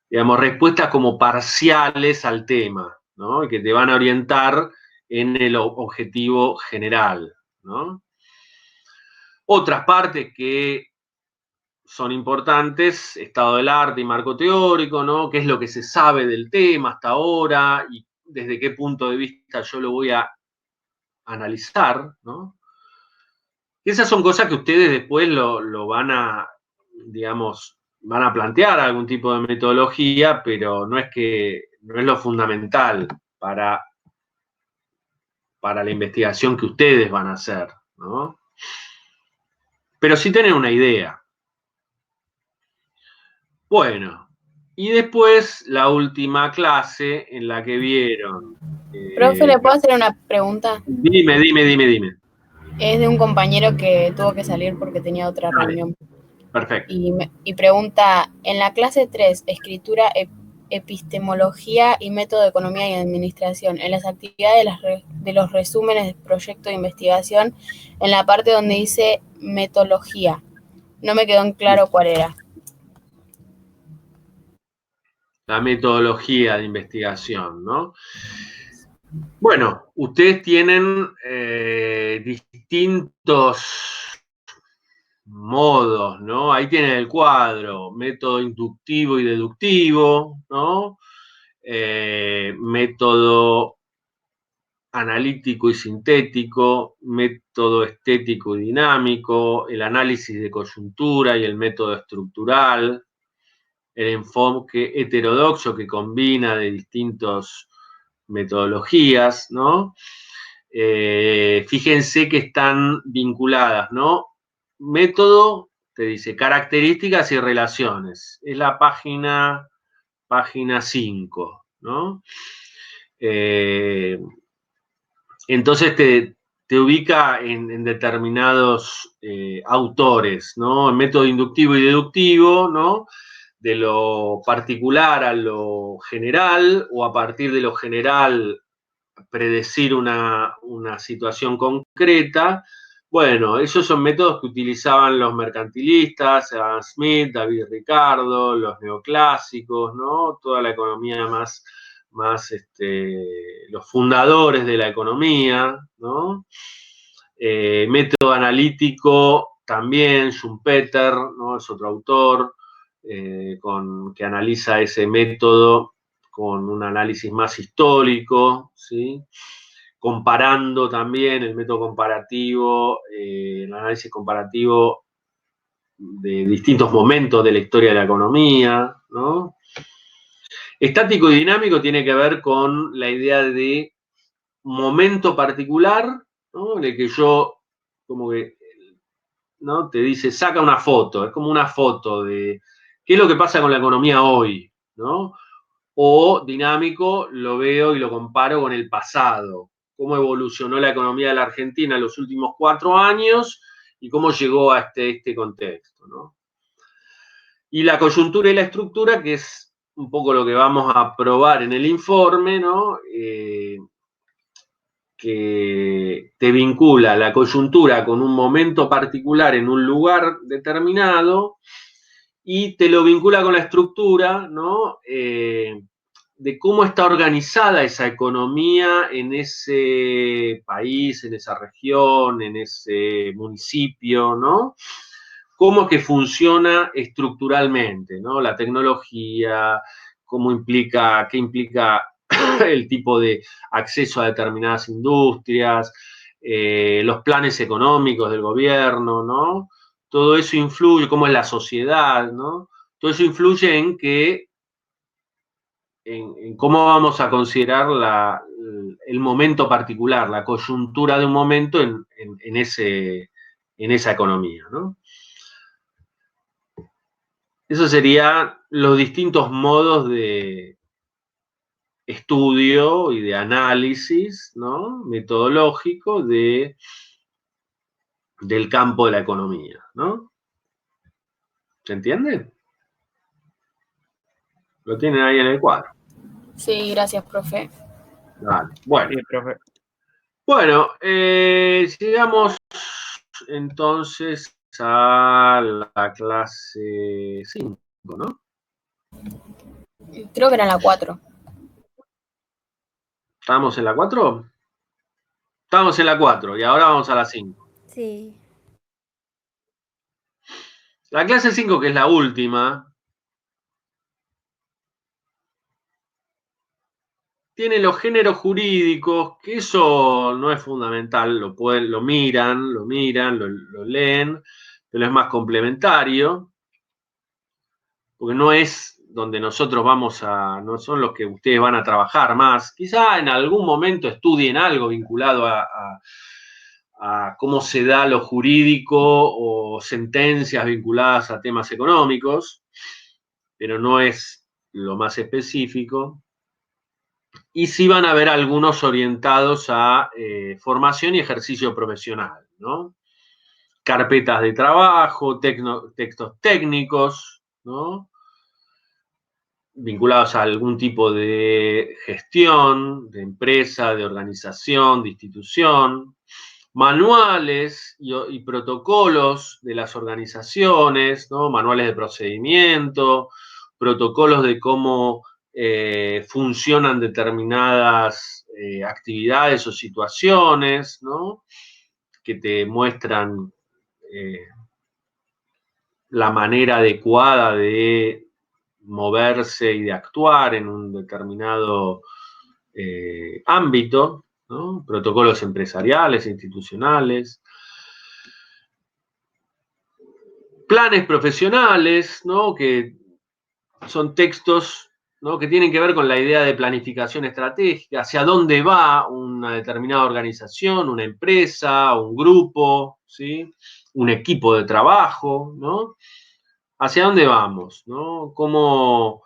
digamos, respuestas como parciales al tema, ¿no? Y que te van a orientar en el objetivo general, ¿no? Otras partes que son importantes, estado del arte y marco teórico, ¿no? ¿Qué es lo que se sabe del tema hasta ahora y desde qué punto de vista yo lo voy a analizar, ¿no? Y esas son cosas que ustedes después lo van a, digamos, van a plantear algún tipo de metodología, pero no es lo fundamental para la investigación que ustedes van a hacer, ¿no? Pero sí tienen una idea. Bueno, y después la última clase en la que vieron. Profe, ¿le puedo hacer una pregunta? Dime. Es de un compañero que tuvo que salir porque tenía otra Dale. reunión. Perfecto. Y pregunta, en la clase 3, escritura, epistemología y método de economía y administración, en las actividades de los resúmenes de proyecto de investigación, en la parte donde dice metodología, no me quedó en claro cuál era. La metodología de investigación, ¿no? Bueno, ustedes tienen distintos modos, ¿no? Ahí tienen el cuadro, método inductivo y deductivo, ¿no? Método analítico y sintético, método estético y dinámico, el análisis de coyuntura y el método estructural, el enfoque heterodoxo que combina de distintas metodologías, ¿no? Fíjense que están vinculadas, ¿no? Método, te dice, características y relaciones. Es la página 5, ¿no? Entonces te ubica en determinados autores, ¿no? El método inductivo y deductivo, ¿no? De lo particular a lo general, o a partir de lo general predecir una situación concreta. Bueno, esos son métodos que utilizaban los mercantilistas, Adam Smith, David Ricardo, los neoclásicos, ¿no? Toda la economía más los fundadores de la economía, ¿no? Método analítico también, Schumpeter, ¿no? Es otro autor que analiza ese método con un análisis más histórico, ¿sí? Comparando también el método comparativo, el análisis comparativo de distintos momentos de la historia de la economía, ¿no? Estático y dinámico tiene que ver con la idea de momento particular, ¿no? De que yo, como que, ¿no? Te dice, saca una foto, es como una foto de qué es lo que pasa con la economía hoy, ¿no? O dinámico, lo veo y lo comparo con el pasado, cómo evolucionó la economía de la Argentina en los últimos 4 años y cómo llegó a este contexto, ¿no? Y la coyuntura y la estructura, que es un poco lo que vamos a probar en el informe, ¿no? Que te vincula la coyuntura con un momento particular en un lugar determinado y te lo vincula con la estructura, ¿no? De cómo está organizada esa economía en ese país, en esa región, en ese municipio, ¿no? Cómo es que funciona estructuralmente, ¿no? La tecnología, qué implica el tipo de acceso a determinadas industrias, los planes económicos del gobierno, ¿no? Todo eso influye, cómo es la sociedad, ¿no? Todo eso influye en cómo vamos a considerar el momento particular, la coyuntura de un momento en esa economía, ¿no? Esos serían los distintos modos de estudio y de análisis, ¿no? Metodológico del campo de la economía, ¿no? ¿Se entiende? Lo tienen ahí en el cuadro. Sí, gracias, profe. Vale. Bueno. Sí, profe. Bueno, llegamos entonces a la clase 5, ¿no? Creo que era la 4. ¿Estamos en la 4? Estamos en la 4 y ahora vamos a la 5. Sí. La clase 5, que es la última, tiene los géneros jurídicos, que eso no es fundamental, lo miran, lo leen, pero es más complementario, porque no es donde nosotros no son los que ustedes van a trabajar más. Quizá en algún momento estudien algo vinculado a cómo se da lo jurídico o sentencias vinculadas a temas económicos, pero no es lo más específico. Y sí van a haber algunos orientados a formación y ejercicio profesional, ¿no? carpetas de trabajo, textos técnicos, ¿no? Vinculados a algún tipo de gestión, de empresa, de organización, de institución, manuales y protocolos de las organizaciones, ¿no? Manuales de procedimiento, protocolos de cómo funcionan determinadas actividades o situaciones, ¿no? Que te muestran la manera adecuada de moverse y de actuar en un determinado ámbito, ¿no? Protocolos empresariales, institucionales, planes profesionales, ¿no? Que son textos, ¿no? Que tienen que ver con la idea de planificación estratégica, hacia dónde va una determinada organización, una empresa, un grupo, ¿sí? Un equipo de trabajo, ¿no? ¿Hacia dónde vamos? ¿No? ¿Cómo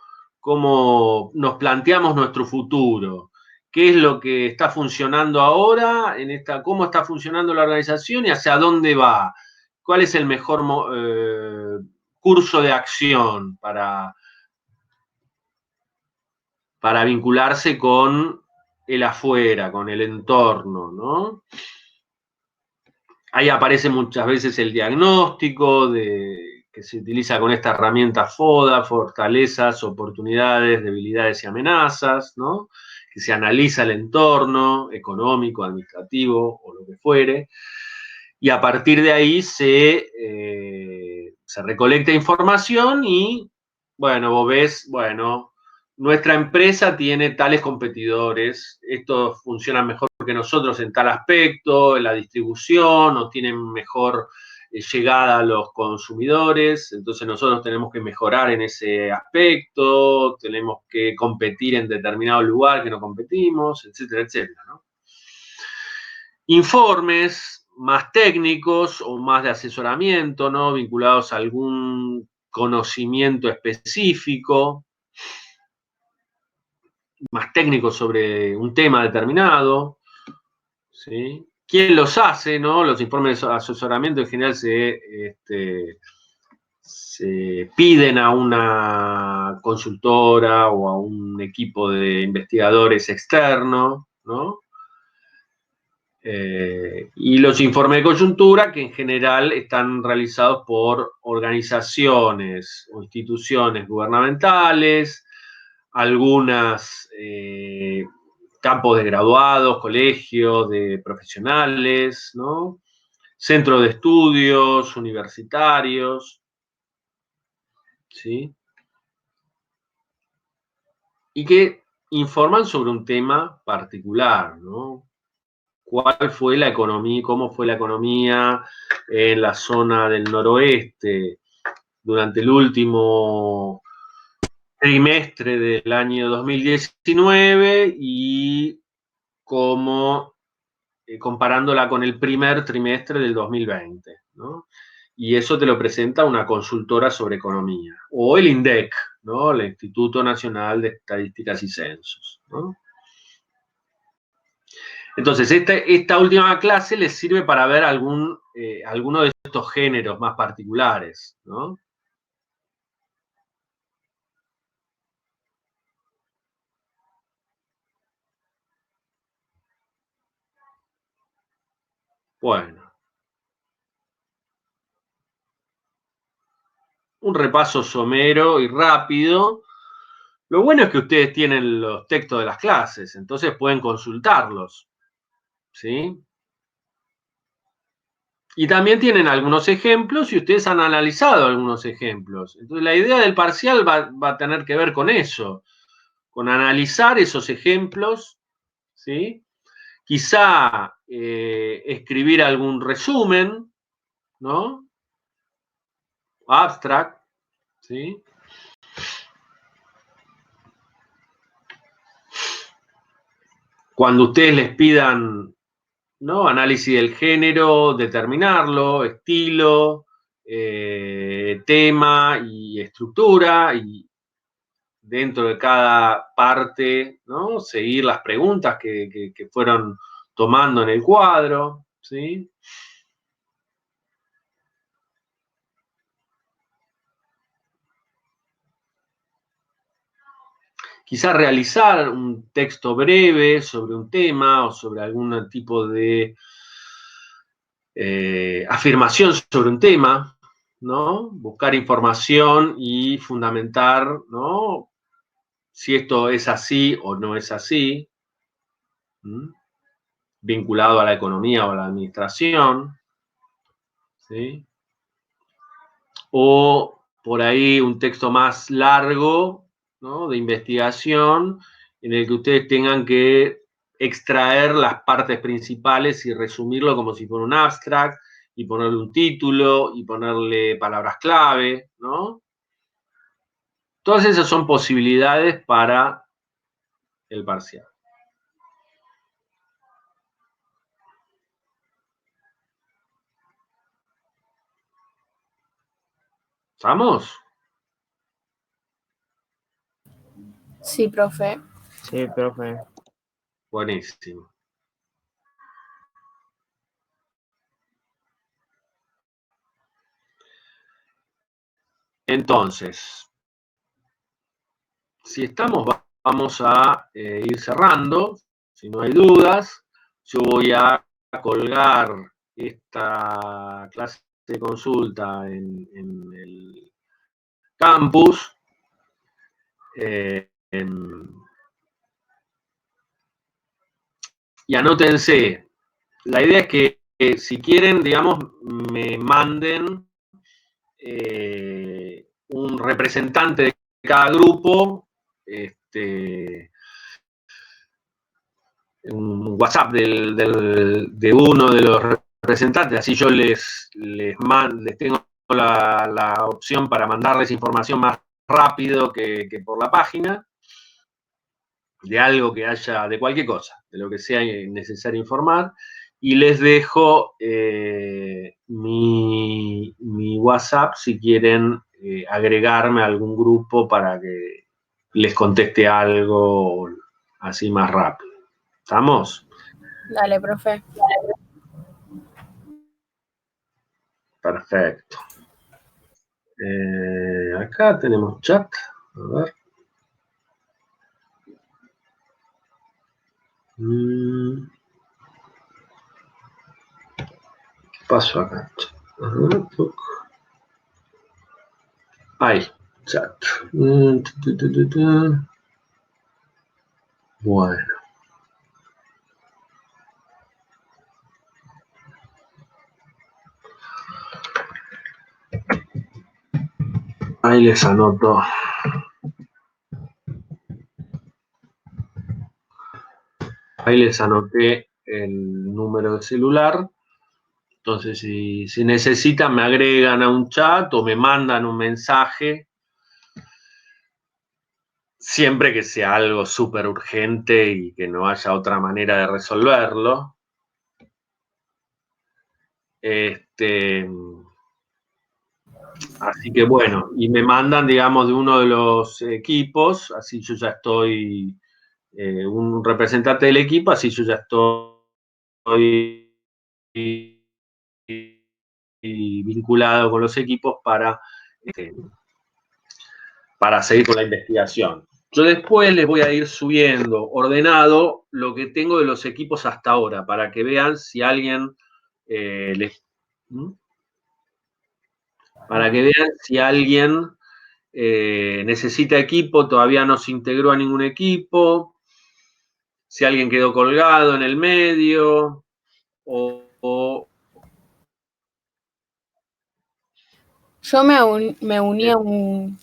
nos planteamos nuestro futuro? ¿Qué es lo que está funcionando ahora? ¿Cómo está funcionando la organización y hacia dónde va? ¿Cuál es el mejor curso de acción para vincularse con el afuera, con el entorno, ¿no? Ahí aparece muchas veces el diagnóstico que se utiliza con esta herramienta FODA, fortalezas, oportunidades, debilidades y amenazas, ¿no? Que se analiza el entorno económico, administrativo o lo que fuere, y a partir de ahí se recolecta información y, bueno, vos ves, bueno, nuestra empresa tiene tales competidores, estos funcionan mejor que nosotros en tal aspecto, en la distribución, o tienen mejor llegada a los consumidores, entonces nosotros tenemos que mejorar en ese aspecto, tenemos que competir en determinado lugar que no competimos, etcétera, etcétera, ¿no? Informes más técnicos o más de asesoramiento, ¿no? Vinculados a algún conocimiento específico, más técnico sobre un tema determinado, ¿sí? ¿Quién los hace, no? Los informes de asesoramiento en general se piden a una consultora o a un equipo de investigadores externo, ¿no? Y los informes de coyuntura, que en general están realizados por organizaciones o instituciones gubernamentales, algunas campos de graduados, colegios de profesionales, ¿no? Centros de estudios universitarios, ¿sí? Y que informan sobre un tema particular, ¿no? ¿Cuál fue la economía, cómo fue la economía en la zona del noroeste durante el último trimestre del año 2019 y cómo comparándola con el primer trimestre del 2020, ¿no? Y eso te lo presenta una consultora sobre economía, o el INDEC, ¿no? El Instituto Nacional de Estadísticas y Censos, ¿no? Entonces, esta última clase les sirve para ver alguno de estos géneros más particulares, ¿no? Bueno. Un repaso somero y rápido. Lo bueno es que ustedes tienen los textos de las clases, entonces pueden consultarlos, ¿sí? Y también tienen algunos ejemplos y ustedes han analizado algunos ejemplos. Entonces la idea del parcial va a tener que ver con eso, con analizar esos ejemplos, ¿sí? Quizá escribir algún resumen, ¿no? Abstract, ¿sí? Cuando ustedes les pidan, ¿no? Análisis del género, determinarlo, estilo, tema y estructura, y dentro de cada parte, ¿no? Seguir las preguntas que fueron tomando en el cuadro, ¿sí? quizás realizar un texto breve sobre un tema o sobre algún tipo de afirmación sobre un tema, ¿no? Buscar información y fundamentar, ¿no? Si esto es así o no es así, vinculado a la economía o a la administración, ¿sí? O por ahí un texto más largo, ¿no? De investigación, en el que ustedes tengan que extraer las partes principales y resumirlo como si fuera un abstract, y ponerle un título, y ponerle palabras clave, ¿no? Todas esas son posibilidades para el parcial. ¿Estamos? Sí, profe. Sí, profe. Buenísimo. Entonces, si estamos, vamos a ir cerrando. Si no hay dudas, yo voy a colgar esta clase de consulta en el campus. Y anótense. La idea es que si quieren, digamos, me manden un representante de cada grupo, un WhatsApp de uno de los representantes, así yo les tengo la opción para mandarles información más rápido que por la página, de algo que haya, de cualquier cosa, de lo que sea necesario informar, y les dejo mi WhatsApp si quieren agregarme a algún grupo para que les conteste algo así más rápido. ¿Estamos? Dale, profe. Perfecto. Acá tenemos chat. A ver. ¿Qué pasó acá? Ahí, chat. Bueno. Ahí les anoto. Ahí les anoté el número de celular. Entonces, si necesitan, me agregan a un chat o me mandan un mensaje. Siempre que sea algo súper urgente y que no haya otra manera de resolverlo. Así que bueno, y me mandan, digamos, de uno de los equipos, así yo ya estoy, un representante del equipo, así yo ya estoy vinculado con los equipos para seguir con la investigación. Yo después les voy a ir subiendo ordenado lo que tengo de los equipos hasta ahora, para que vean si alguien para que vean si alguien necesita equipo, todavía no se integró a ningún equipo, si alguien quedó colgado en el medio, Yo me uní a un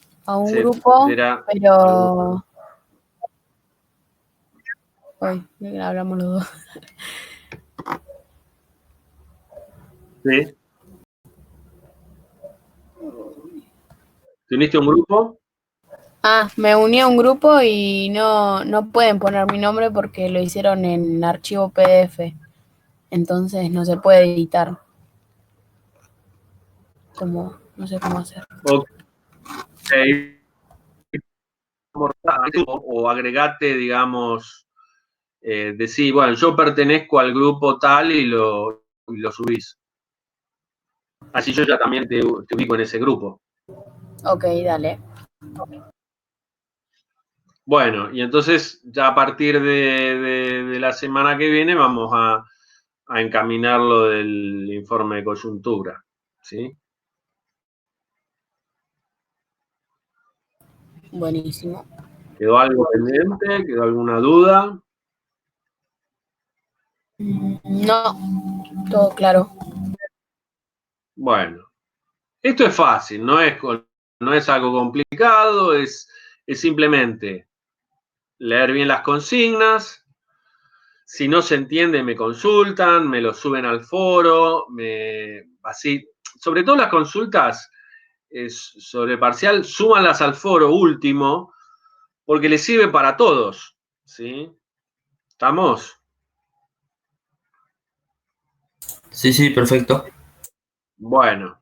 grupo, pero... Hoy hablamos los dos. ¿Sí? ¿Te uniste a un grupo? Ah, me uní a un grupo y no pueden poner mi nombre porque lo hicieron en archivo PDF. Entonces no se puede editar. No sé cómo hacer. Ok. O agregate, digamos, decir, bueno, yo pertenezco al grupo tal y lo subís. Así yo ya también te ubico en ese grupo. Ok, dale. Bueno, y entonces ya a partir de la semana que viene vamos a encaminar lo del informe de coyuntura, ¿sí? Buenísimo. ¿Quedó algo pendiente? ¿Quedó alguna duda? No, todo claro. Bueno, esto es fácil, no es algo complicado, es simplemente leer bien las consignas. Si no se entiende, me consultan, me lo suben al foro, así, sobre todo las consultas sobre parcial, súbanlas al foro último, porque les sirve para todos, ¿sí? ¿Estamos? Sí, perfecto. Bueno.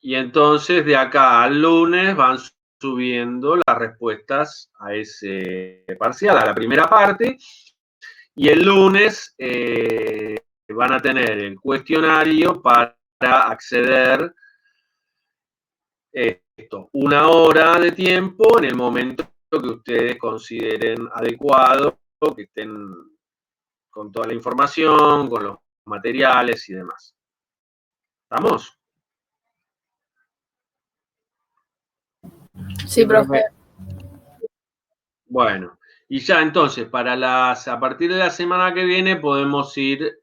Y entonces de acá al lunes van subiendo las respuestas a ese parcial, a la primera parte, y el lunes van a tener el cuestionario para acceder una hora de tiempo en el momento que ustedes consideren adecuado, que estén con toda la información, con los materiales y demás. ¿Estamos? Sí, profe. Bueno, y ya entonces, a partir de la semana que viene podemos ir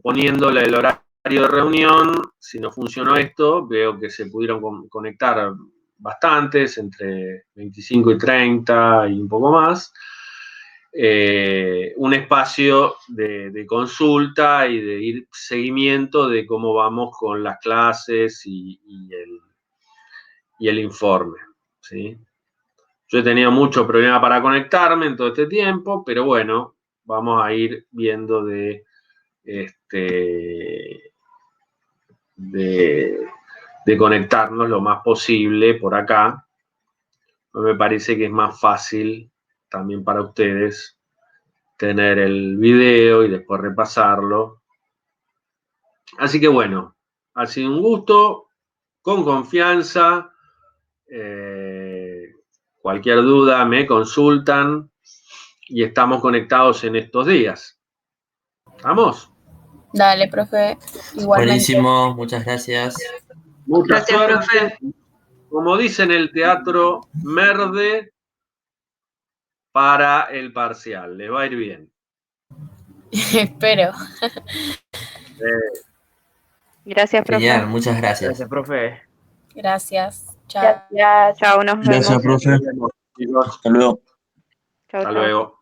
poniéndole el horario de reunión. Si no funcionó esto, veo que se pudieron conectar bastantes, entre 25 y 30 y un poco más. Un espacio de consulta y de ir seguimiento de cómo vamos con las clases y el informe, ¿sí? Yo he tenido mucho problema para conectarme en todo este tiempo, pero bueno, vamos a ir viendo de conectarnos lo más posible por acá. Me parece que es más fácil también para ustedes tener el video y después repasarlo. Así que bueno, ha sido un gusto, con confianza. Cualquier duda me consultan y estamos conectados en estos días. ¿Estamos? Dale, profe. Igualmente. Buenísimo, muchas gracias. Mucha Gracias, suerte. profe. Como dice en el teatro, merde para el parcial. Les va a ir bien. Espero. Gracias, profe. Genial, muchas gracias. Gracias, profe. Gracias. Chao. Gracias. Chao, nos vemos. Gracias, profe. Nos vemos, chicos. Hasta luego. Chao, Hasta chao. luego.